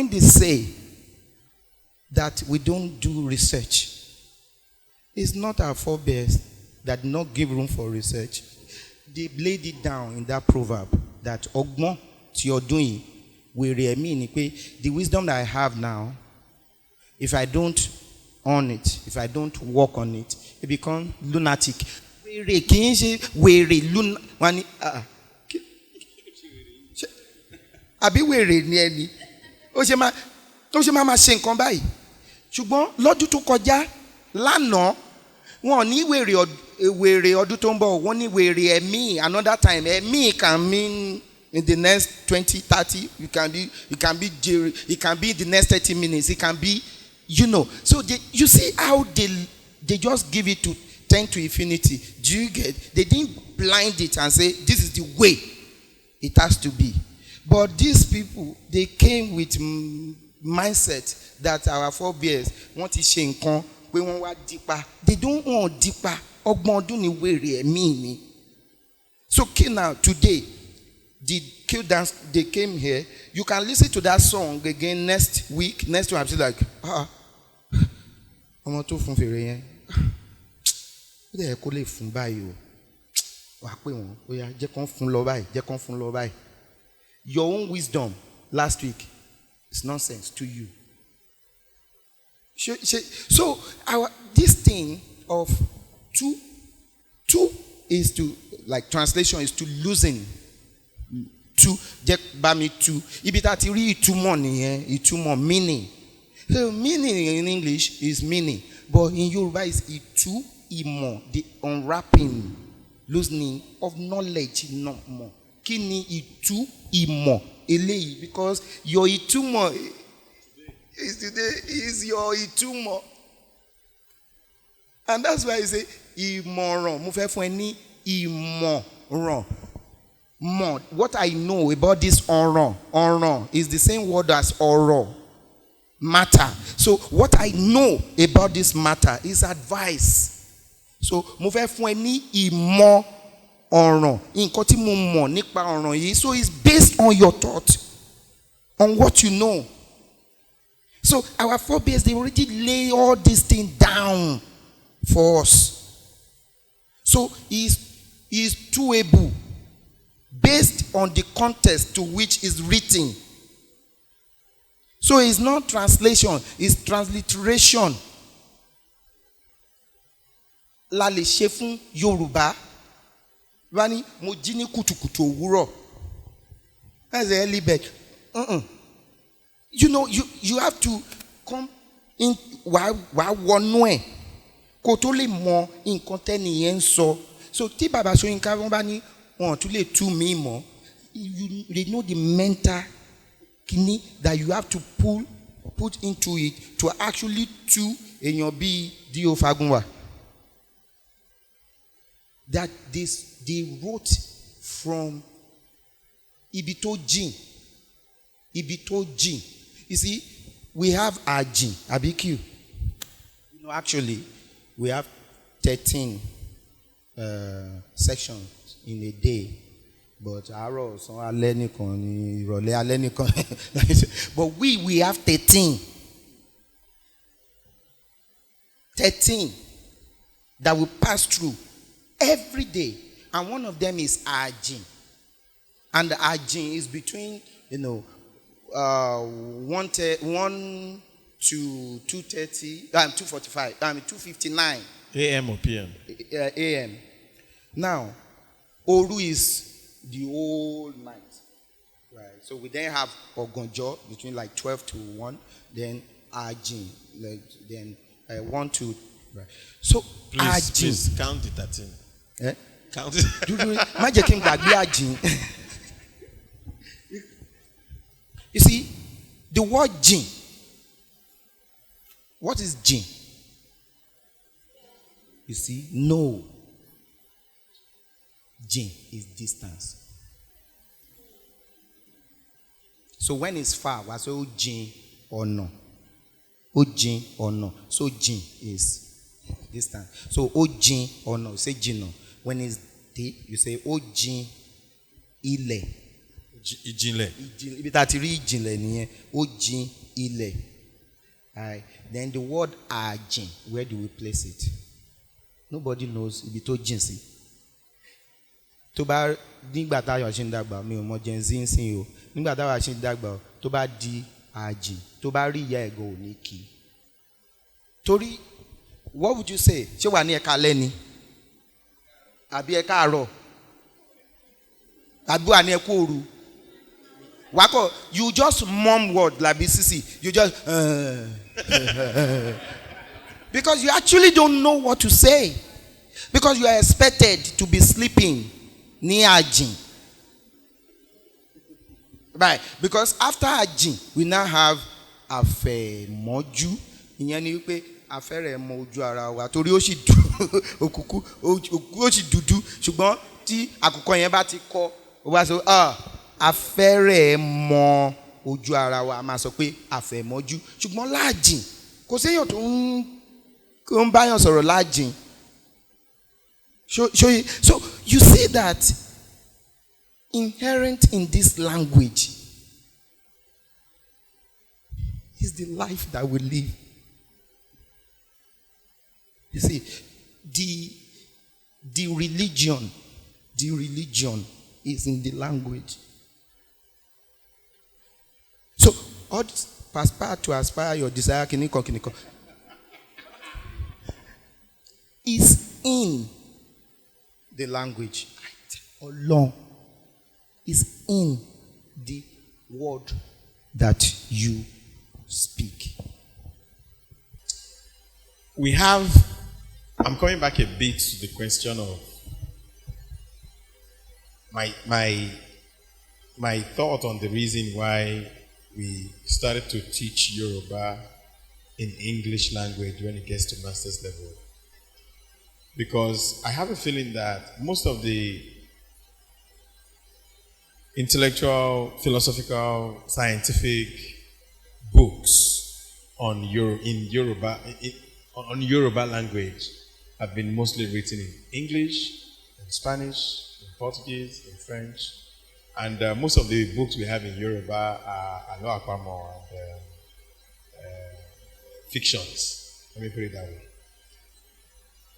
they say that we don't do research, it's not our forebears that did not give room for research. They laid it down in that proverb that Ogbon tí you're doing will mean the wisdom that I have now, if I don't own it, if I don't work on it, it becomes lunatic. Àbí wèrè ni ẹni ó ṣe máa ṣe nǹkan báyìí. Ṣùgbọ́n lọ́dún tó kọjá lánàá wọn ní wèrè ọdún tó ń bọ̀, wọ́n ní wèrè ẹ̀mí. Another time ẹ̀mí can mean In the next 20, 30, it can be Jerry, it can be the next 30 minutes, it can be, So you see how they just give it to 10 to infinity. Do you get? They didn't blind it and say, this is the way it has to be. But these people, they came with mindset that our forebears want to change. We want deeper. They don't want deeper. So now, today, they came here. You can listen to that song again next week. Next time, I'm still like, I'm too fun for you. Your own wisdom last week is nonsense to you. So this thing of two is to, like, translation is to loosen. Two, two. Ibitati itumo meaning. So meaning in English is meaning, but in Yoruba is itu imo, the unwrapping, loosening of knowledge, not more. Kini itu imo eleyi, because your itumo is today is your itumo, and that's why I say imoran. Mo fẹ́ fún ẹ ní ìmọ̀ràn. More. What I know about this ọ̀ràn is the same word as ọ̀rọ̀, matter. So what I know about this matter is advice. So mo fẹ́ fún ẹ ní ìmọ̀ ọ̀ràn, nǹkan tí mo mọ̀ nípa ọ̀ràn yìí. So it's based on your thought, on what you know. So our forebears, they already lay all these things down for us. So it's doable based on the context to which is written. So it's not translation, it's transliteration. La lè ṣe fún Yorùbá. Wani mo jí ní kùtùkùtù òwúrọ̀. That's the early bird. You have to come in wàá wọnú ẹ̀ kó tó lè mọ nǹkan tẹ́nìyẹn ń sọ. So tí bàbá Ṣóyínká wọ́n bá ní wọn tún lè tú mi mọ́, they know the mental kini that you have to put into it to actually tú èèyàn bíi D.O. Fagunwa. That they wrote from ibi tó jìn. You see, we have Ajin, Abiku. Actually, we have 13 sections in a day. But but we have 13. 13 that we pass through every day. And one of them is Ajin. And the Ajin is between, 1 to 2:30, 2:45, 2:59. AM or PM? AM. Now, Oru is the whole night. Right. So we then have Ogonjo between like 12 to 1. Then Ajin. Then 1 to... Right. So, Please count the 13. Eh? Count it. You see, the word jin. What is jin? You see, no. Jin is distance. So when it's far, we say jin or no. Jin or no. So jin is distance. So jin or no. Say jin no. When it's deep, you say jin ile. Ijinle. Ibi tá ti rí ìjìnlẹ̀ nìyẹn. Jin ile. Alright. Then the word ajin, where do we place it? Nobody knows ibi tó jìn sí. Tó bá nígbà táyọ̀ ṣe ń dàgbà, mi ò mọ Gen Z ń sìn o. Nígbà táyọ̀ ṣe ń dàgbà, tó bá di àjìn, tó bá rí ìyá ẹ̀gọ́ ò ní kí. Torí, what would you say? Ṣé wà ní ẹ̀ka lẹ́ni? Àbí ẹ̀ka àárọ̀? Àbí wà ní ẹ̀kú òru? Wákọ̀, you just mum word like BCC. You just... because you actually don't know what to say. Because you are expected to be sleeping ní àjìn. Right. Because after Ajin, we now have Afẹ̀mọ́jú. Ìyẹn ni wípé afẹ́rẹ́ mọ ojú ara wa torí ó sì òkùnkùn ó sì dúdú ṣùgbọ́n tí àkùkọ yẹn bá ti kọ ó bá sọ afẹ́rẹ́ mọ ojú ara wa a máa sọ pé àfẹ̀mọ́jú ṣùgbọ́n láàjìn kò séèyàn tó ń báyàn sọ̀rọ̀ láàjìn. So you see that inherent in this language is the life that we live. You see, the religion is in the language. So, aspire to aspire your desire, kiniko, is in the language. Alone is in the word that you speak. I'm coming back a bit to the question of my thought on the reason why we started to teach Yoruba in English language when it gets to master's level. Because I have a feeling that most of the intellectual, philosophical, scientific books on Yoruba language have been mostly written in English, in Spanish, in Portuguese, in French, and most of the books we have in Yoruba are Alo Apamo and fictions. Let me put it that way.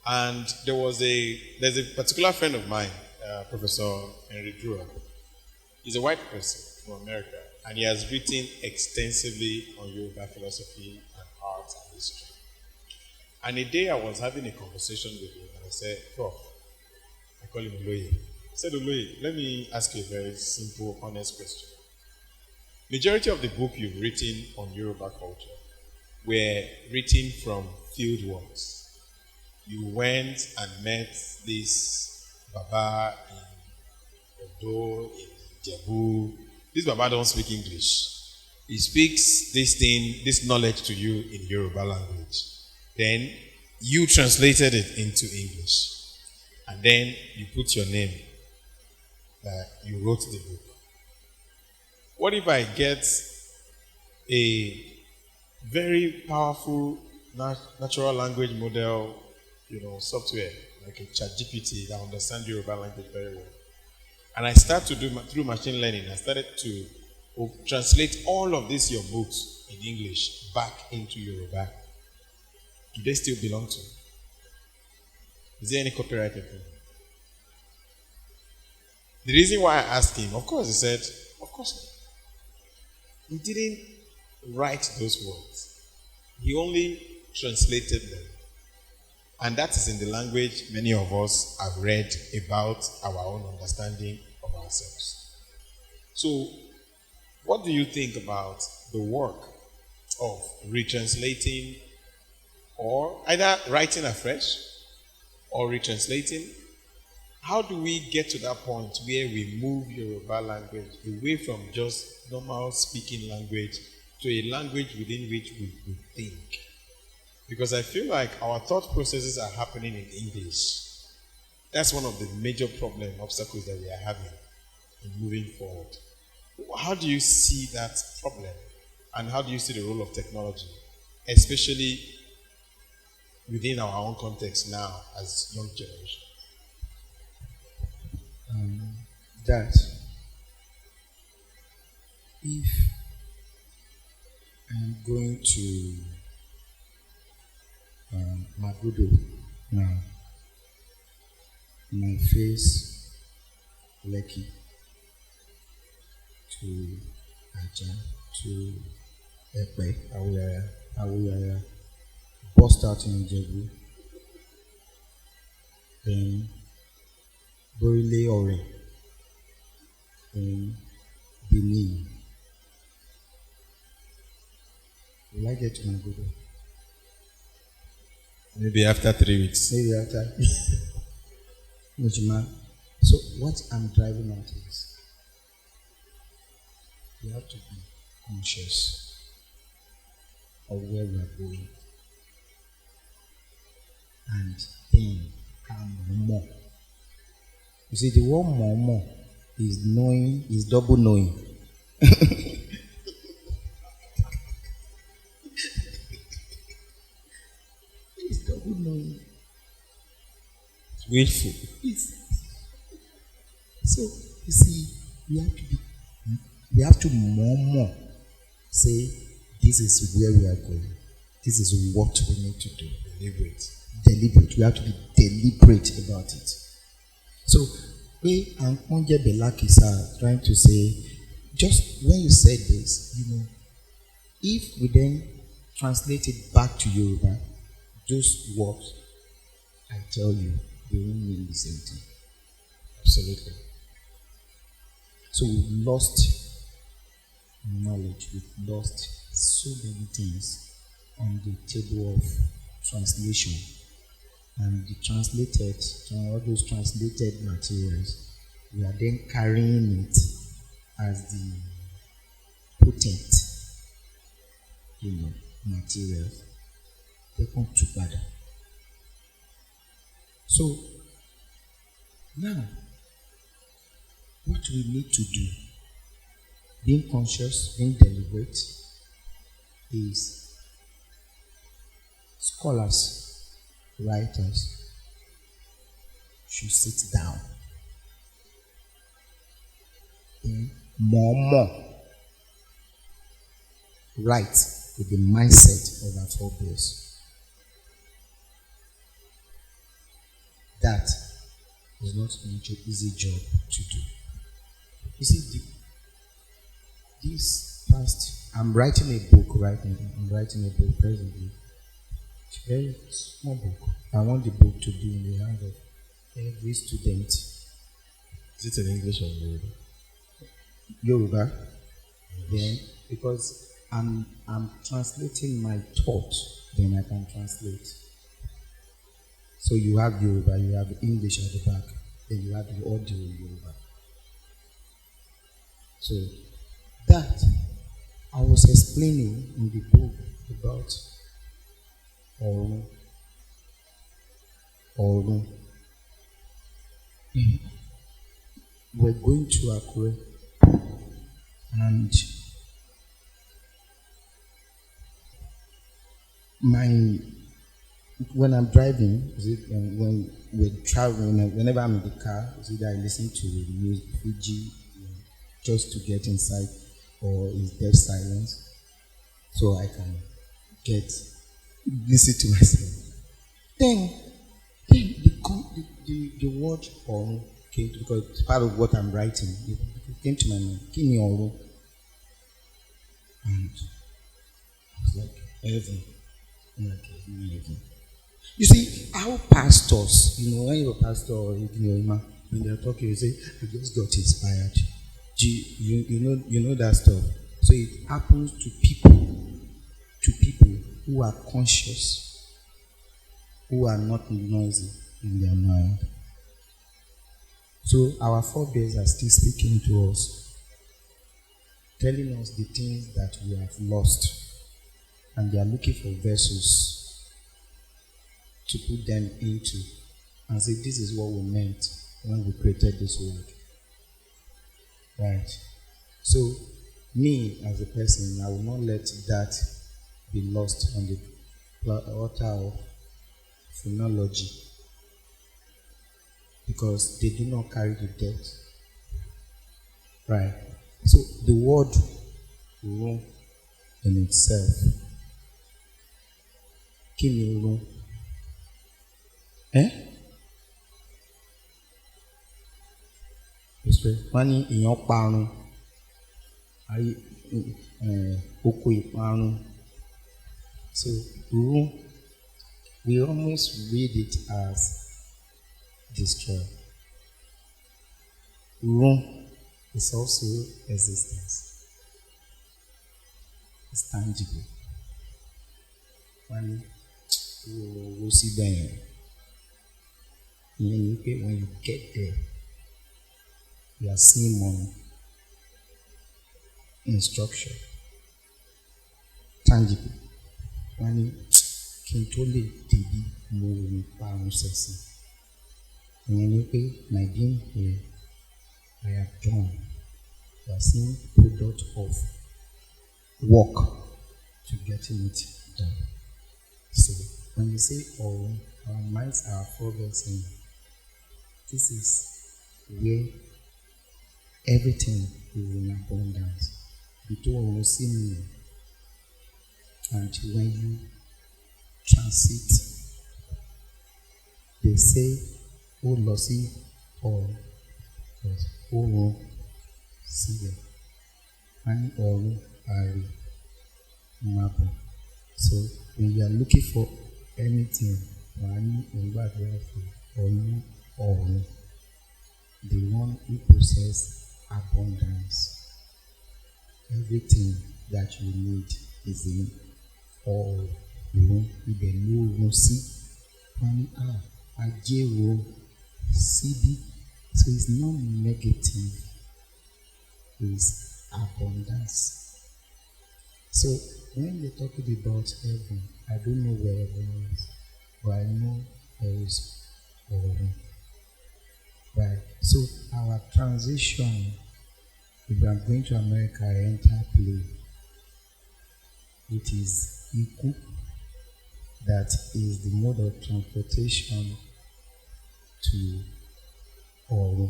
And there's a particular friend of mine, Professor Henry Drewer. He's a white person from America, and he has written extensively on Yoruba philosophy and art and history. And a day I was having a conversation with him, and I said, Prof, I call him Oloye. I said, Oloye, let me ask you a very simple, honest question. Majority of the book you've written on Yoruba culture were written from field works. You went and met this Baba in Odo, in Jebu. This Baba don't speak English. He speaks this knowledge to you in Yoruba language. Then you translated it into English. And then you put your name that you wrote the book. What if I get a very powerful natural language model, software, like a ChatGPT that understands Yoruba language very well? And I start to do, through machine learning, I started to translate all of these, your books in English, back into Yoruba. Do they still belong to you? Is there any copyright infringement? The reason why I asked him, of course, he said, of course not. He didn't write those words. He only translated them. And that is in the language many of us have read about our own understanding of ourselves. So, what do you think about the work of retranslating or either writing afresh or retranslating? How do we get to that point where we move Yoruba language away from just normal speaking language to a language within which we think? Because I feel like our thought processes are happening in English. That's one of the major obstacles that we are having in moving forward. How do you see that problem? And how do you see the role of technology, especially within our own context now as young generation? That if I'm going to Magodo now, my face Lekki to Aja to Epe, Awuyaya, bust out in Ijebu, then Borile Ore, then Benin. Will I get to Magodo? Maybe after 3 weeks. Maybe after. So what I'm driving at is we have to be conscious of where we are going. And then come more. You see, the word more is knowing, is double knowing. It's double knowing. Willful. So you see, we have to more say, this is where we are going. This is what we need to do. Deliberate. We have to be deliberate about it. So we and Onje Belakis are trying to say, just when you said this, if we then translate it back to Yoruba, those words, I tell you, they won't mean the same thing. Absolutely. So we've lost knowledge, we've lost so many things on the table of translation. And the translated, all those translated materials, we are then carrying it as the potent, materials. They come together. So, now, what we need to do, being conscious, being deliberate, is scholars, writers should sit down. Then more write with the mindset of our forebears. That is not an easy job to do. You see, this past, I'm writing a book right now. I'm writing a book presently. It's a very small book. I want the book to be in the hands of every student. Is it in English or Yoruba? Yoruba. Then, because I'm translating my thought, then I can translate. So you have Yoruba, you have English at the back, then you have the audio in Yoruba. So that I was explaining in the book about Orun. We're going to Akure, and when I'm driving, when we're traveling, whenever I'm in the car, either I listen to music, Fuji, just to get inside, or it's dead silence, so I can listen to myself. Then the word Orun came to, because it's part of what I'm writing. It came to my mind. Kini Orun, and I was like, heaven. Heaven. You see, our pastors, when you're a pastor or when they're talking, you say, you just got inspired. You know that stuff. So it happens to people who are conscious, who are not noisy in their mind. So our forebears are still speaking to us, telling us the things that we have lost, and they are looking for vessels to put them into and say, this is what we meant when we created this world. Right? So, me as a person, I will not let that be lost on the altar of phonology, because they do not carry the debt. Right? So, the word "ro" in itself, kini ro? Wọ́n ní èèyàn parun, oko ìparun. So, ru, we almost read it as destroy. Ru is also existence. It's tangible. Wọ́n ní wo síbẹ̀ yẹn. When you get there, you are seeing money. instruction tangible. Wọ́n ní kí n tó lè débi mo ní parun ṣẹ̀sìn. Ìyẹn ni pé my being here, I have done. You are seeing product of work to getting it done. So when you say all, our minds are progressing. This is where everything is in abundance. And when you transit, they say, "Oh, lossy," or "Oh, see," and "Oh, Ari." So when you are looking for anything, the one who possesses abundance, everything that you need is in all. Ibẹ̀ ló run sí. Wọ́n ní ajé wo síbí. So it's not negative, it's abundance. So when they're talking about heaven, I don't know where heaven is, but I know there is heaven. Right. So our transition, if we are going to America, enter play. It is Iku that is the mode of transportation to Oro.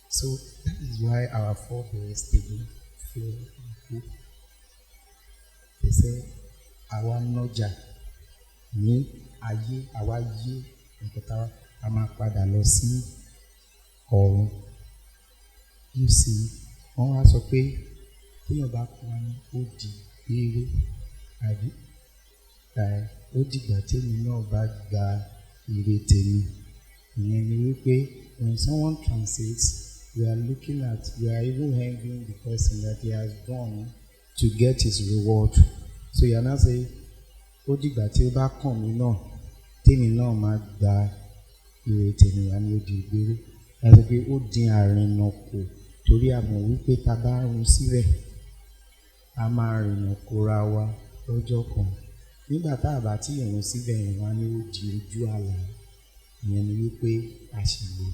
So that is why our forebears didn't feel Iku. They say, "Àwa nọjà ní ayé, àwa yé nǹkan a máa padà lọ sí ọ̀run." You see, wọ́n wá sọ pé téèyàn bá kú ní ó di eré àbí ó dìgbà tèmi náà bá gba ire tèmi. Ìyẹn ni wípé when someone transits, we are looking at, we are even envying the person that he has gone to get his reward. So you are not saying, ó dìgbà tí ó bá kàn mí náà, tèmi náà máa gba ire tèmi wá ní ó di ìgbéró. Láti pé ó dín àrìnà kù torí a mọ̀ wípé ta bá run síbẹ̀, a máa rìnà kóra wa lọ́jọ́ kan. Nígbà tá a bá tí ìrun síbẹ̀ yẹn wá ní ó di ojú àlà, ìyẹn ni wípé a sì lè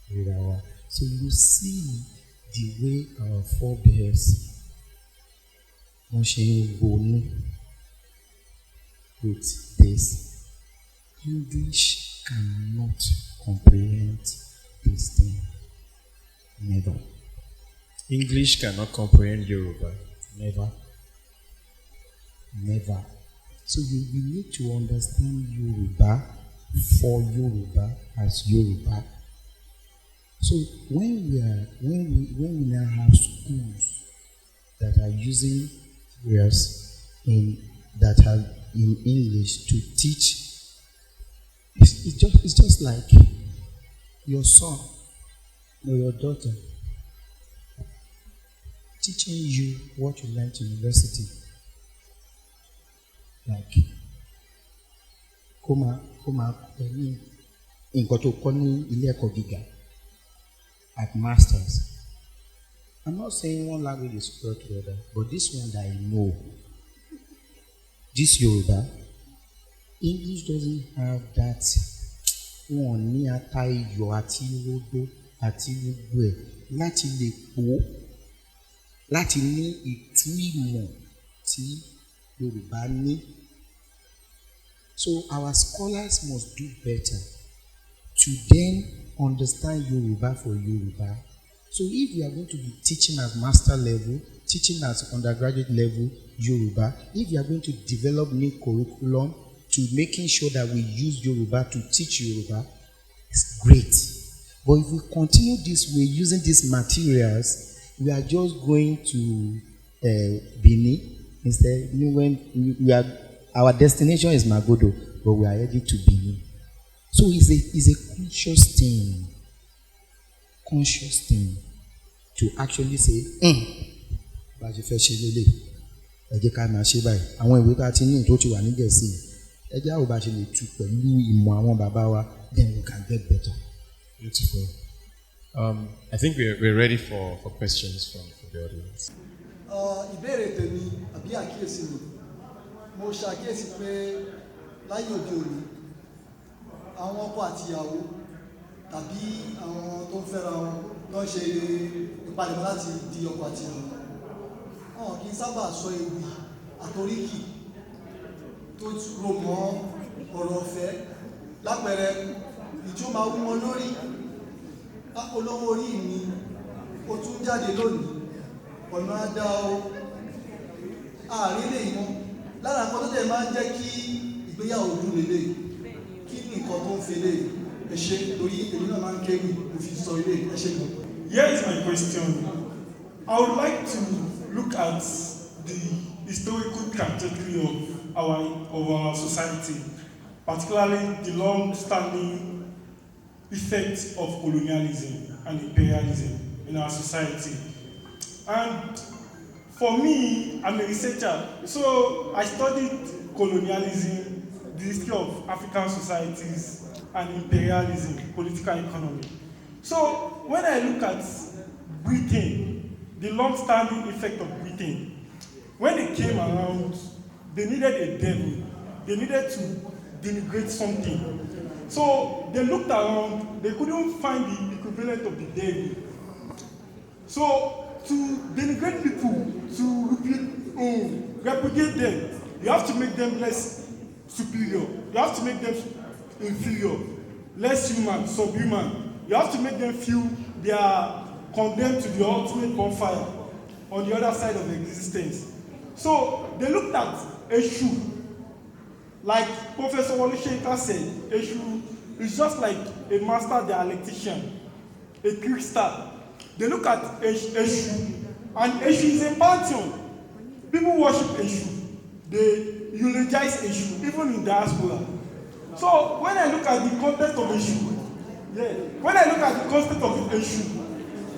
ríra wa. So you see the way our forebears wọ́n ṣe ń ronú with this. English cannot comprehend this thing. Never. English cannot comprehend Yoruba. Never. Never. So you need to understand Yoruba for Yoruba as Yoruba. So when we now have schools that are using words that are in English to teach, it's just like your son or your daughter teaching you what you learned in university. Like, kó máa ní nǹkan tó kọ́ ní ilé ẹ̀kọ́ gíga at masters. I'm not saying one language is superior to the other, but this one that I know, this Yoruba, English doesn't have that one ní ata iyọ̀ àti rodo àti gbogbo ẹ̀ láti lè pò láti ní ìtú ìmọ̀ tí Yorùbá ní. So our scholars must do better to then understand Yoruba for Yoruba. So if you are going to be teaching at master level, teaching at undergraduate level Yoruba, if you are going to develop new curriculum to making sure that we use Yoruba to teach Yoruba, it's great. But if we continue this way using these materials, we are just going to Benin instead. When we are, our destination is Magodo, but we are heading to Benin. So it's a conscious thing to actually say, bá a ṣe fẹ́ ṣe lélẹ̀, ẹ jẹ́ ká máa ṣe báyìí. Àwọn ìwé tá a ti ní tó ti wà ní Gẹ̀ẹ́sì, ẹ jẹ́ àwọn bá ṣe lè tú pẹ̀lú ìmọ̀ àwọn bàbá wa, then we can get better. Beautiful. I think we're ready for questions from the audience. Ìbéèrè tèmi àbí àkíyèsí mi, mo ṣàkíyèsí pé láyé òde òní àwọn ọkọ àti ìyàwó tàbí àwọn tó ń fẹ́ra wọn ló ń ṣe ìpalẹ̀mọ́ láti di ọkọ àti ìyàwó. Wọn kì í sábà sọ ewì àtoríkì tó rò mọ́ ọ̀rọ̀ ọ̀fẹ́. Lápẹẹrẹ ìjó máa wú wọn lórí, olówó orí mi ó tún jáde lónìí, ọ̀nà àdá o, ààrin lè mọ́. Lára nǹkan tó dẹ̀ máa ń jẹ́ kí ìgbéyàwó dùn lélẹ̀, kí ni nǹkan tó ń fele ẹ ṣe, torí èmi náà máa ń kéwì mo fi sọ ilé ẹ ṣe gan. Here is my question. I would like to look at the historical trajectory of our society, particularly the long-standing effects of colonialism and imperialism in our society. And for me, I'm a researcher, so I studied colonialism, the history of African societies, and imperialism, political economy. So when I look at Britain, the long-standing effect of Britain, when they came around, they needed a devil. They needed to denigrate something. So they looked around, they couldn't find the equivalent of the devil. So to denigrate people, to repudiate them, you have to make them less superior. You have to make them inferior, less human, subhuman. You have to make them feel they are condemned to the ultimate bonfire on the other side of existence. So they looked at Eshu, like Professor Wole Soyinka said. Eshu is just like a master dialectician, a trickster. They look at Eshu, and Eshu is a pantheon. People worship Eshu. They eulogize Eshu, even in diaspora. So when I look at the content of Eshu,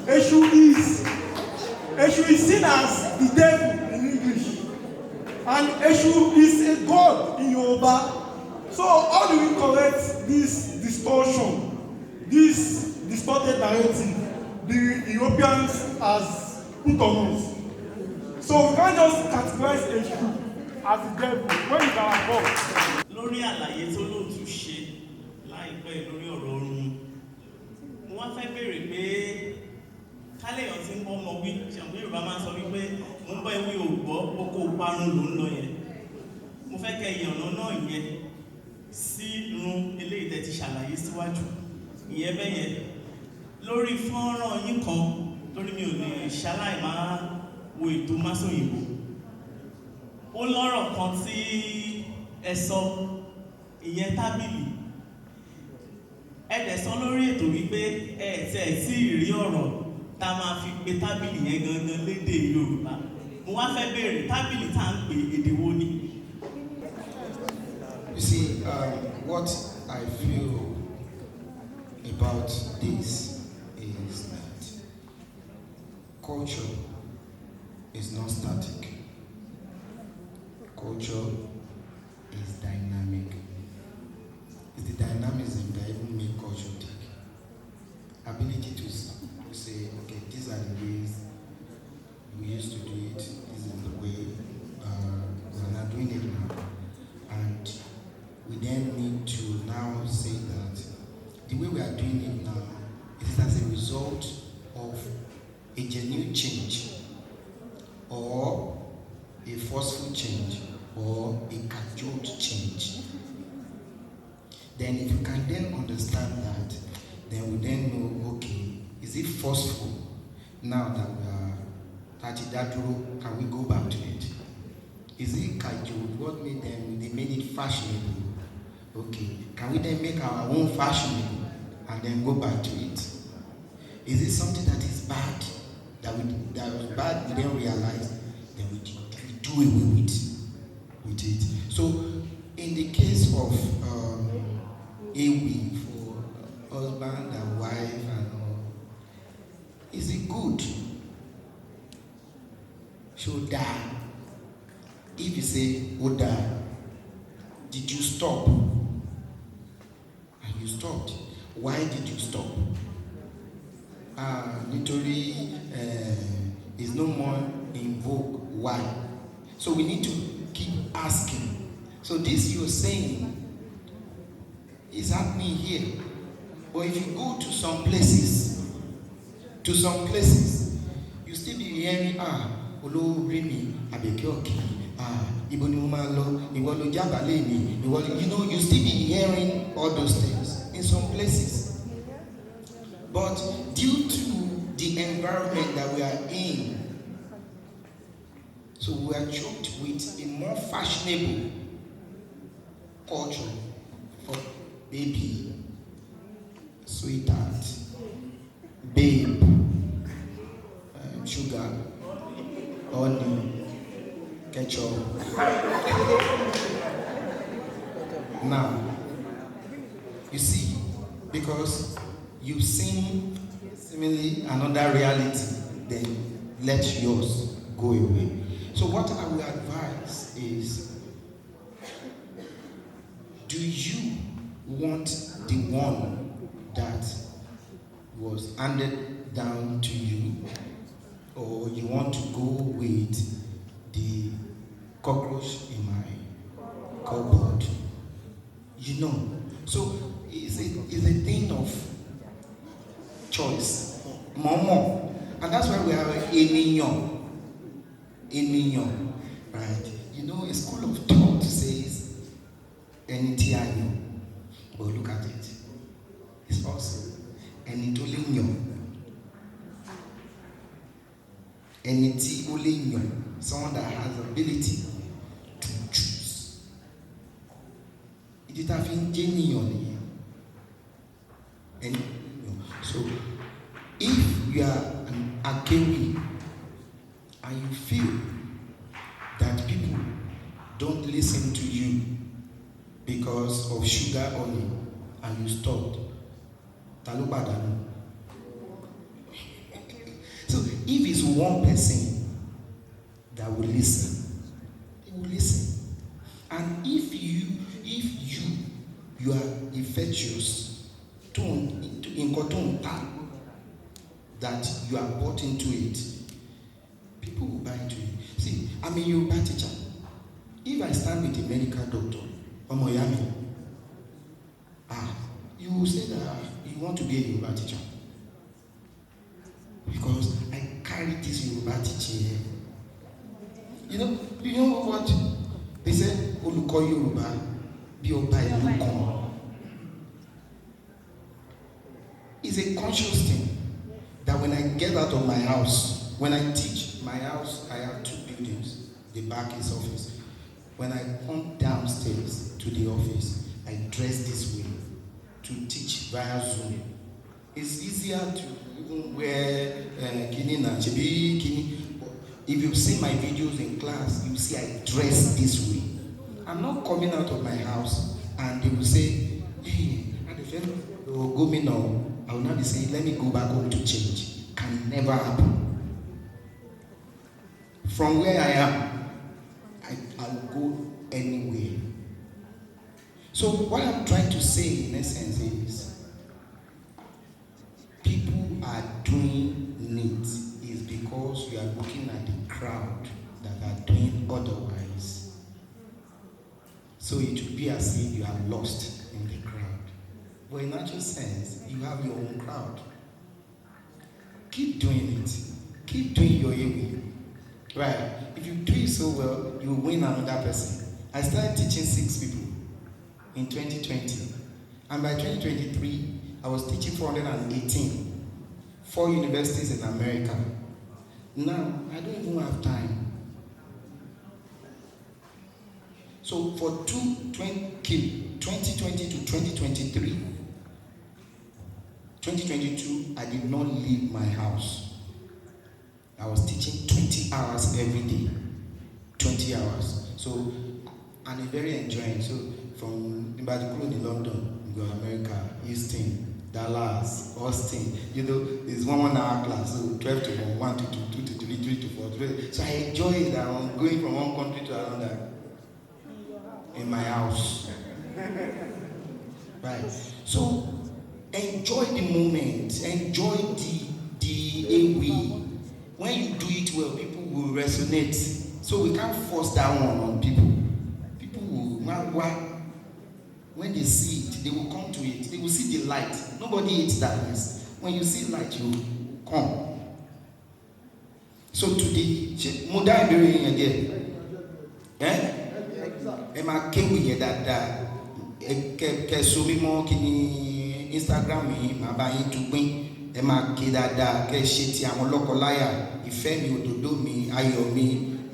Eshu is seen as the devil in English, and Eshu is a god in Yoruba. So how do we correct this distortion, this distorted narrative the Europeans has put on us? So we can't just categorize Eshu as the devil when it's our God. Lórí àlàyé tó lóòtú ṣe láìpẹ́ lórí ọ̀rọ̀ oorun, mo wá fẹ́ béèrè pé káléèyàn tí ń bọ́ ọmọ wí, ṣàǹgbé Yorùbá máa ń sọ wípé mo ń bọ́ ewé ògbọ́ oko parun ló ń lọ yẹn. Mo fẹ́ kẹ́ ìyànnà náà yẹn sí irun eléyìí tẹ́ ti ṣàlàyé síwájú. Ìyẹn bẹ́ẹ̀ yẹn lórí fọ́nrán yín kan, lórí mi ò lè ṣaláì máa wo ètò Masoyinbo. Ó lọ́rọ̀ kan tí ẹ sọ, ìyẹn tábìlì. Ẹ dẹ̀ sọ lórí ètò wípé ẹ tẹ̀ sí ìrí ọ̀rọ̀ tá a máa fi pe tábìlì yẹn gangan lédè Yorùbá. Mo wá fẹ́ béèrè tábìlì tá à ń pè èdè wo ni? You see, what I feel about this is that culture is not static. Culture is dynamic. It's the dynamism that even makes culture tick. Ability to say, okay, these are the ways we used to do it, this is the way we're not doing it now. And we then need to now say that the way we are doing it now is as a result of a genuine change, or a forceful change, or a cajoled change. Then if you can then understand that, then we then know, okay, is it forceful? Now that we are Tachidaduro, can we go back to it? Is it cajoled? What made them? They made it fashionable. Okay, can we then make our own fashionable and then go back to it? Is it something that is bad, that was bad, we then realize, then we do away with it. So in the case of Ewi for husband and wife and all, is it good? Should die. If you say, Oda, did you stop? And you stopped. Why did you stop? Literally, is no more in vogue Why? So we need to keep asking. So this you're saying is happening here. But if you go to some places, you still be hearing, Olo Remy, Abekeoki, Ibo ni mo máa lọ, ìwọ ló jábàálẹ̀ mi, you know, you still be hearing all those things in some places. But due to the environment that we are in, so we are choked with a more fashionable culture for baby, sweetheart, babe, sugar, honey, ketchup. Now, you see, because you've seen seemingly another reality, then let yours go away. So what I will advise is, do you want the one that was handed down to you, or you want to go with the cockroach in my cupboard? You know, so it's a thing of choice, more, and that's why we have Eniyàn, right? You know, a school of thought says Enitiayo, but look at it. It's also Enitolinyo, Enitiolinyo, someone that has ability to choose. It is having genuine. So, if you are an Akewi and you feel that people don't listen to you because of sugar only, and you stopped, talubadanu. So if it's one person that will listen, they will listen. And if you are infectious that you are bought into it, people will buy into it. See, I'm a Yoruba teacher. If I stand with a medical doctor, Omoyami, you will say that you want to be a Yoruba teacher. Because I carry this Yoruba teaching here. You know what? They say, Oluko Yoruba, be Oba Ilu Kan. It's a conscious thing that when I get out of my house, when I teach, my house, I have 2 buildings. The back is office. When I come downstairs to the office, I dress this way to teach via Zoom. It's easier to even wear kini na chibi kini. If you see my videos in class, you see I dress this way. I'm not coming out of my house and they will say, hey, go me now. I will not be saying, let me go back home to change. Can never happen. From where I am, I will go anywhere. So what I'm trying to say in essence is, people are doing it is because you are looking at the crowd that are doing otherwise. So it will be as if you are lost in the crowd. But in actual sense, you have your own crowd. Keep doing it. Keep doing your way. Right? If you do it so well, you will win another person. I started teaching 6 people in 2020. And by 2023, I was teaching 418. 4 universities in America. Now, I don't even have time. So for 2020 to 2023, 2022, I did not leave my house. I was teaching 20 hours every day. 20 hours. So, and it's very enjoying. So, from Ibadan in London, we go America, Houston, Dallas, Austin. You know, it's 1 hour class. So, 12 to 1, 1 to 2, 2 to 3, 3 to 4. 3. So, I enjoy it. I'm going from one country to another in my house. Right. So, enjoy the moment. Enjoy the way. When you do it well, people will resonate. So we can't force that one on people. People will, when they see it, they will come to it. They will see the light. Nobody hates darkness. When you see light, you come. So today, mo dá ìbéèrè yẹn again. Ẹ máa kéwì yẹn dáadáa. Kẹ so mímọ́ kí ni Instagram yìí máa bá yín dúpín. Ẹ máa ké dáadáa. Kẹ ṣe ti àwọn lọ́kọláya. Ìfẹ́ mi, òdòdó mi, ayọ̀ mi,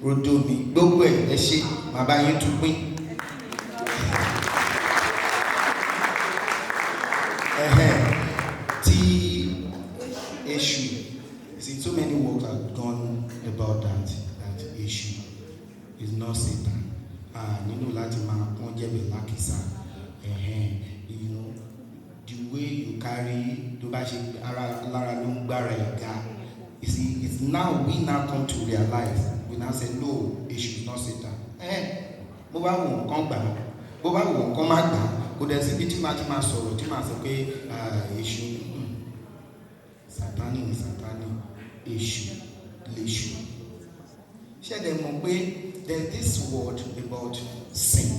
rodo mi. Gbogbo ẹ ṣe máa bá yín dúpín. Tí èṣù. See, so many works have gone about that issue. It's not Satan. Nínú láti máa pọ́n jẹ́bẹ̀ lákìsà. You know, the way you carry, tó bá ṣe ara lára ló ń gbára ẹ̀ga. You see, it's now, we now come to realize, we now say, no, issue is not Satan. Bó bá wù nǹkan gbà, bó bá wù nǹkan má gbà, kò dẹ̀ síbi tí máa ti máa sọ̀rọ̀, tí máa sọ pé issue, Sátánì ni Sátánì. Issue, l'issue. Ṣé dẹ̀ mọ̀ pé there's this word about sin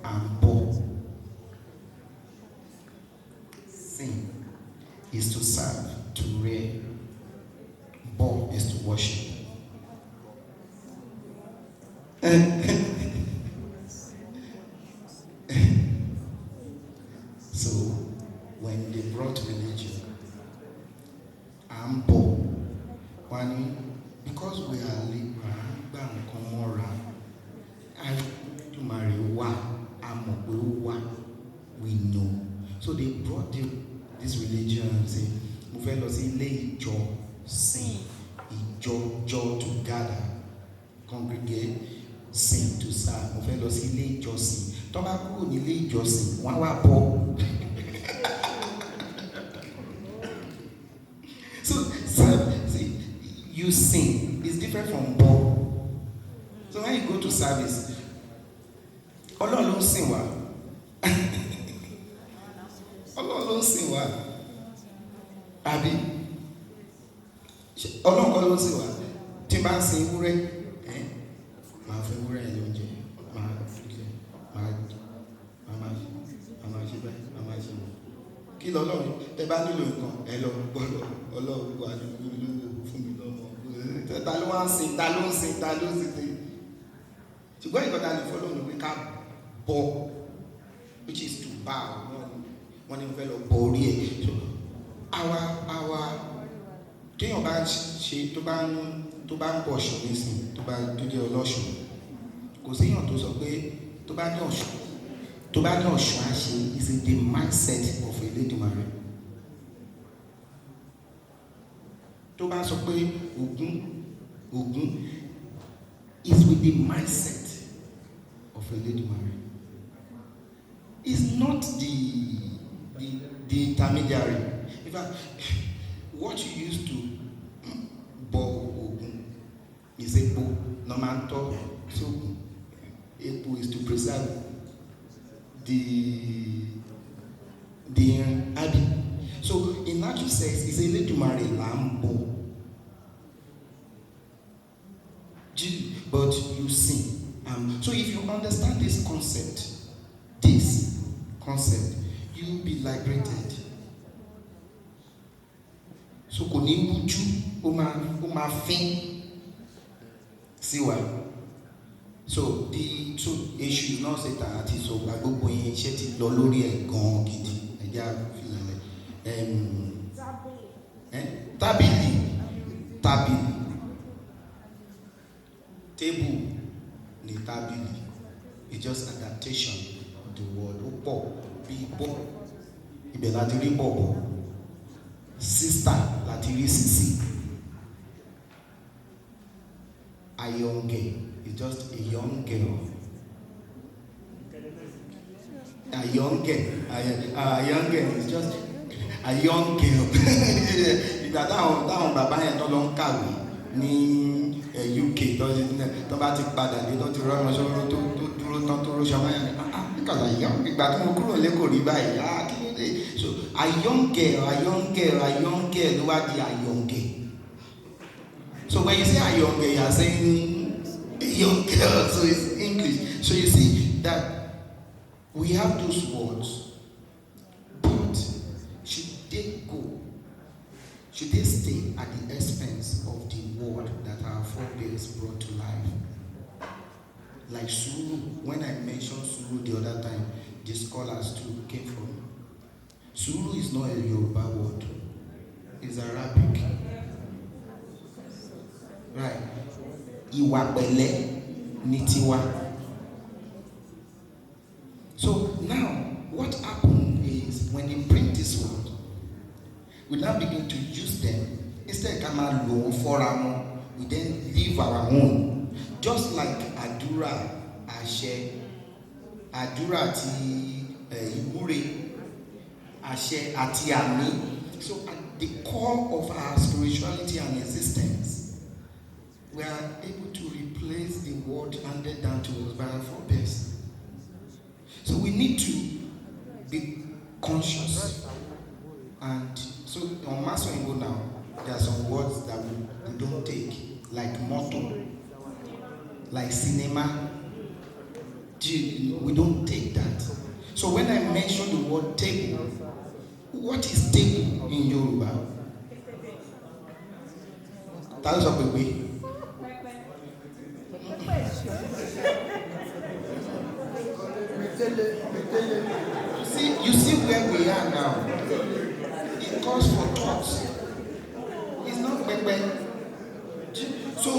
and bo. Sin is to serve, to rear. Bo is to worship. So when they brought religion, and bo. One, because we are liberal, to marry we know. So they brought this religion and say, mo fẹ́ lọ sí ilé ìjọ sìn, ìjọ to gather, congregate, sing to serve. Mo fẹ́ lọ sí ilé ìjọsìn. Tó bá kúrò ní ilé ìjọsìn, wọ́n wá bọ́. You sing is different from bo. So when you go to service, Ọlọ́run ló ń sìn wá. Ọlọ́run ló ń sìn wá. Àbí Ọlọ́run kọ́ ló ń sìn wá. Tí n bá ń sin ewúrẹ́, màá fẹ́ ewúrẹ́ yẹn lóúnjẹ, màá ṣe bẹ́ẹ̀, màá ṣe wọ́n. Kí lọ́lọ́run tẹ bá nílò nǹkan, ẹ lọ gbọ́dọ̀ Ọlọ́run wà nínú fún mi lọ́mọ. Ta ló ń sìn. Ṣùgbọ́n ìkọ́ta lè fọ́lọ́ ní wíká bọ́, which is to bow. Wọ́n ní fẹ́ lọ bọ orí ẹ̀. So àwa téèyàn bá ṣe tó bá ń bọ̀ ṣùn nísìn, tó jẹ́ ọlọ́ṣun, kò séèyàn tó sọ pé tó bá ní ọ̀ṣun á ṣe is in the mindset of Elédùmarè. Tó bá sọ pé Ògún is with the mindset of Elédùmarè. It's not the intermediary. In fact, what you used to bọ Ògún is epo. Normanto, so epo is to preserve the abbey. So in natural sense, it's Elédùmarè là ń bọ. But you sing. So if you understand this concept, you'll be liberated. So kò ní bújú, ó máa fín sí wa. So issue is not Satan àti so gbogbo yẹn iṣẹ́ ti lọ lórí ẹ̀ gan gidi. Ẹja filẹ̀ tábìlì. Table ni tábìlì. It's just adaptation of the word. Ó pọ̀ bí bọ́. Ibẹ̀ láti rí bọ̀bọ̀. Sister láti rí sisi. Ayọ̀ǹgẹ̀ is just a young girl. Ayọ̀ǹgẹ̀ is just a young girl. Ìgbà táwọn bàbá yẹn tó lọ ń kàwé ní UK tó bá ti padà dé tó ti rọrùn sọ́rọ́ tó dúró tán tó rọ́ṣọ́ máa yẹn nígbàtà ìgbà tí mo kúrò lẹ́kọ̀ọ́ rí báyìí kí ló dé. So a young girl ló wá di Ayọ̀ǹgẹ̀. So when you say Ayọ̀ǹgẹ̀, you are saying a young girl, so it's English. So you see that we have those words, but should they go? Should they stay at the expense of the word that our forebears brought to life? Like Suru, when I mentioned Suru the other time, the scholars too came from. Suru is not a Yoruba word, it's Arabic. Right. Ìwà pẹ̀lẹ́ ni tiwa. So now, what happened is when they bring this word, we now begin to use them. Instead of coming low for our, we then leave our own. Just like Adura, Ashe, Adura ti Imure, Ashe ati Ami. So at the core of our spirituality and existence, we are able to replace the word handed down to us by our forebears. So we need to be conscious. And so on Masoyinbo now, there are some words that we don't take, like motto, like cinema. We don't take that. So when I mention the word table, what is table in Yoruba? That is a baby. You see where we are now. It calls for thoughts. It's not bad. So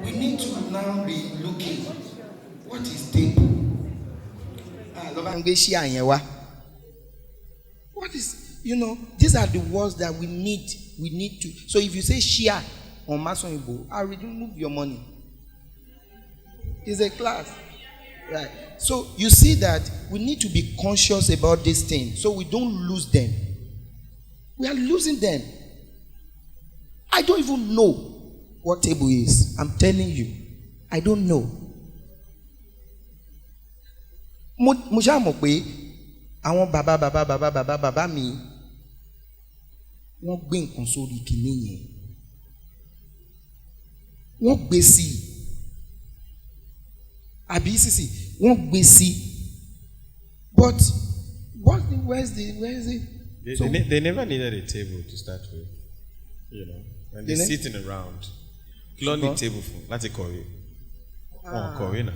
we need to now be looking. What is table? What is, these are the words that we need to. So if you say share on Masoyinbo, I will remove your money. It's a class. Right. So you see that we need to be conscious about these things so we don't lose them. We are losing them. I don't even know what table is. I'm telling you. I don't know. Mo ṣá mọ̀ pé àwọn bàbá mi wọ́n gbé nǹkan sórí kìíní yẹn. Wọ́n gbé sí i. Àbí sísì wọ́n gbé sí i. But where is it? They never needed a table to start with. When they're sitting around. Kí ló ní table fún láti kọ̀wé? Wọ́n kọ̀wé náà.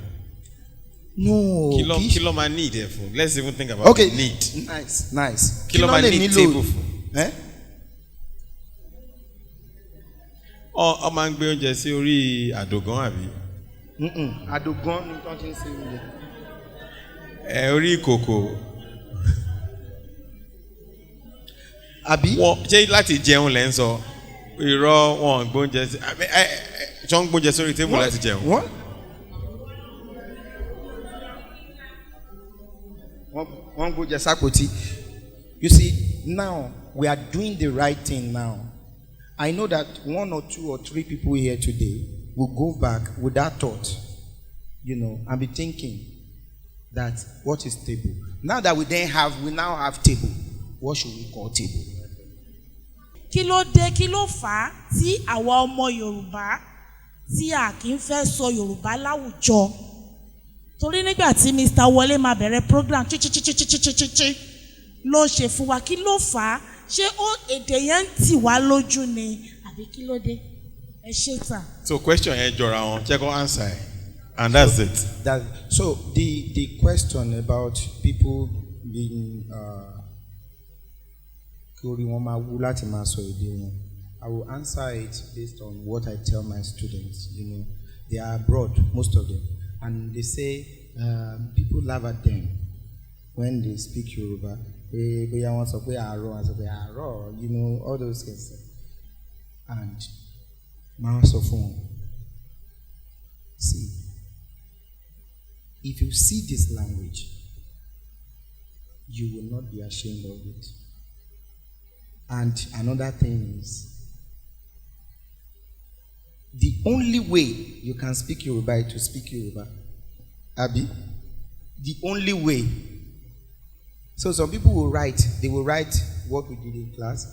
No. Kí ló máa need ẹ̀ fún? Let's even think about the need. Nice. Kí ló máa need table fún? Ọ máa ń gbé oúnjẹ sí orí àdògán àbí? Àdògán ni tó ti ń ṣe oúnjẹ. Orí ìkòkò. Àbí? Wọ́n ṣé láti jẹun lẹ́ ń sọ? Irọ́ wọn gbóúnjẹ sí. Ṣọ́ ń gbóúnjẹ sórí table láti jẹun. Wọ́n gbóúnjẹ sápòtí. You see, now we are doing the right thing now. I know that 1 or 2 or 3 people here today will go back with that thought, and be thinking that what is table? Now that we now have table, what should we call table? Kí ló dé, kí ló fà á tí àwa ọmọ Yorùbá tí a kì í fẹ́ sọ Yorùbá láwùjọ? Torí nígbà tí Mr. Wọlé máa bẹ̀rẹ̀ program chichichichichichichi ló ṣe fún wa, kí ló fà á? Ṣé èdè yẹn ń tì wá lójú ni àbí kí ló dé? Ẹ ṣé sà. So question yẹn jọra wọn, check on answer and that's it. So the question about people being kórí wọn máa wú láti máa sọ èdè wọn. I will answer it based on what I tell my students. They are abroad, most of them, and they say people laugh at them when they speak Yoruba. Bóyá wọ́n sọ pé àárọ̀, wọ́n sọ pé àárọ̀, all those things. And máa sọ fún wọn. See, if you see this language, you will not be ashamed of it. And another thing is, the only way you can speak Yoruba is to speak Yoruba. Abi? The only way. So some people will write what we did in class,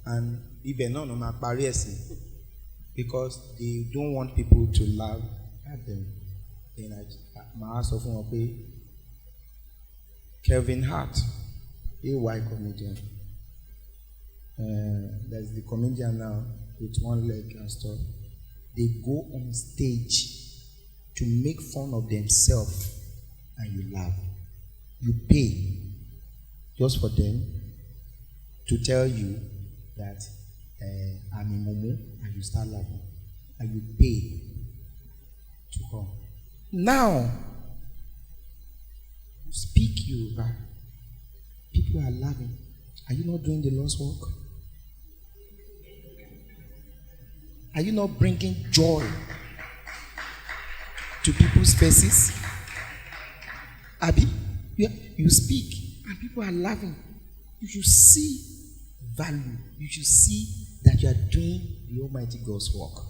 and because they don't want people to laugh at them. then màá sọ fún wọn pé Kevin Hart, AY comedian, there's the comedian now with one leg and stuff. They go on stage to make fun of themselves and you laugh. You pay just for them to tell you that I'm a mumu and you start laughing. And you pay to come. Now, you speak Yoruba. People are laughing. Are you not doing the Lord's work? Are you not bringing joy to people's faces? Abi, you speak and people are laughing. You should see value. You should see that you are doing the Almighty God's work.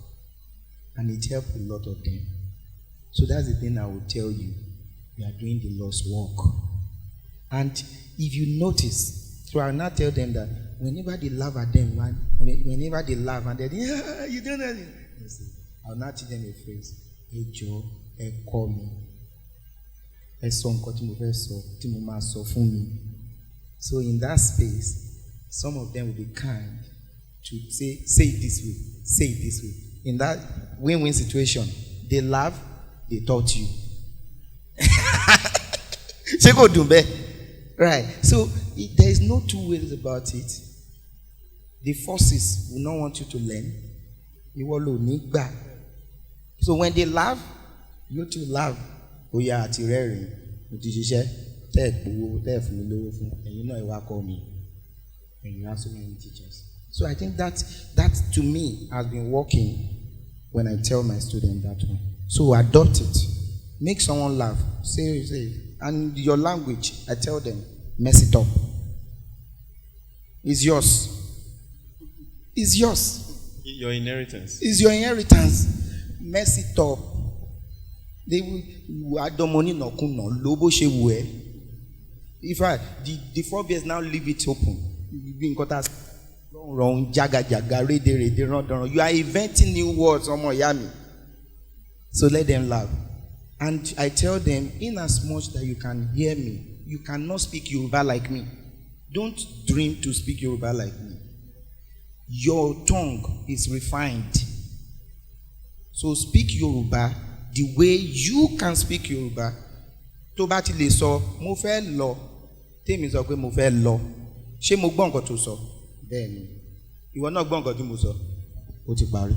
And it helps a lot of them. So that's the thing I will tell you. You are doing the Lord's work. And if you notice, so I will not tell them that whenever they laugh at them, whenever they laugh and they you don't know. I will not teach them a phrase. Hey Joe, hey call me. Hey son, so in that space, some of them will be kind to say it this way, say it this way. In that win-win situation, they laugh, they taught you. Right. So there is no two ways about it. The forces will not want you to learn. So when they laugh, you too laugh. Oh yeah, and you know you call me. And you have so many teachers. So I think that to me has been working when I tell my students that one. So adopt it. Make someone laugh. Say it. And your language, I tell them, mess it up. It's yours. It's yours. Your inheritance. It's your inheritance. Mess it up. They will if the forebears now leave it open. You are inventing new words on Yami. So let them laugh. And I tell them, in as much that you can hear me, you cannot speak Yoruba like me. Don't dream to speak Yoruba like me. Your tongue is refined. So speak Yoruba the way you can speak Yoruba. Tó bá ti lè sọ, mo fẹ́ lọ. Tèmi sọ pé mo fẹ́ lọ. Ṣé mo gbọ́ nǹkan tó sọ? Bẹ́ẹ̀ni. Ìwọ náà gbọ́ nǹkan tí mo sọ. Ó ti parí.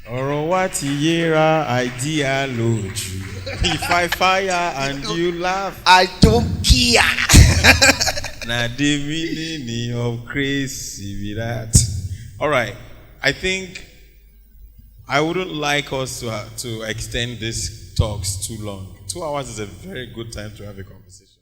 Ọ̀rọ̀ wa ti yéra idea lójú. If I fire and you laugh, I don't care. na the meaning of crazy be that. All right. I think I wouldn't like us to extend these talks too long. 2 hours is a very good time to have a conversation.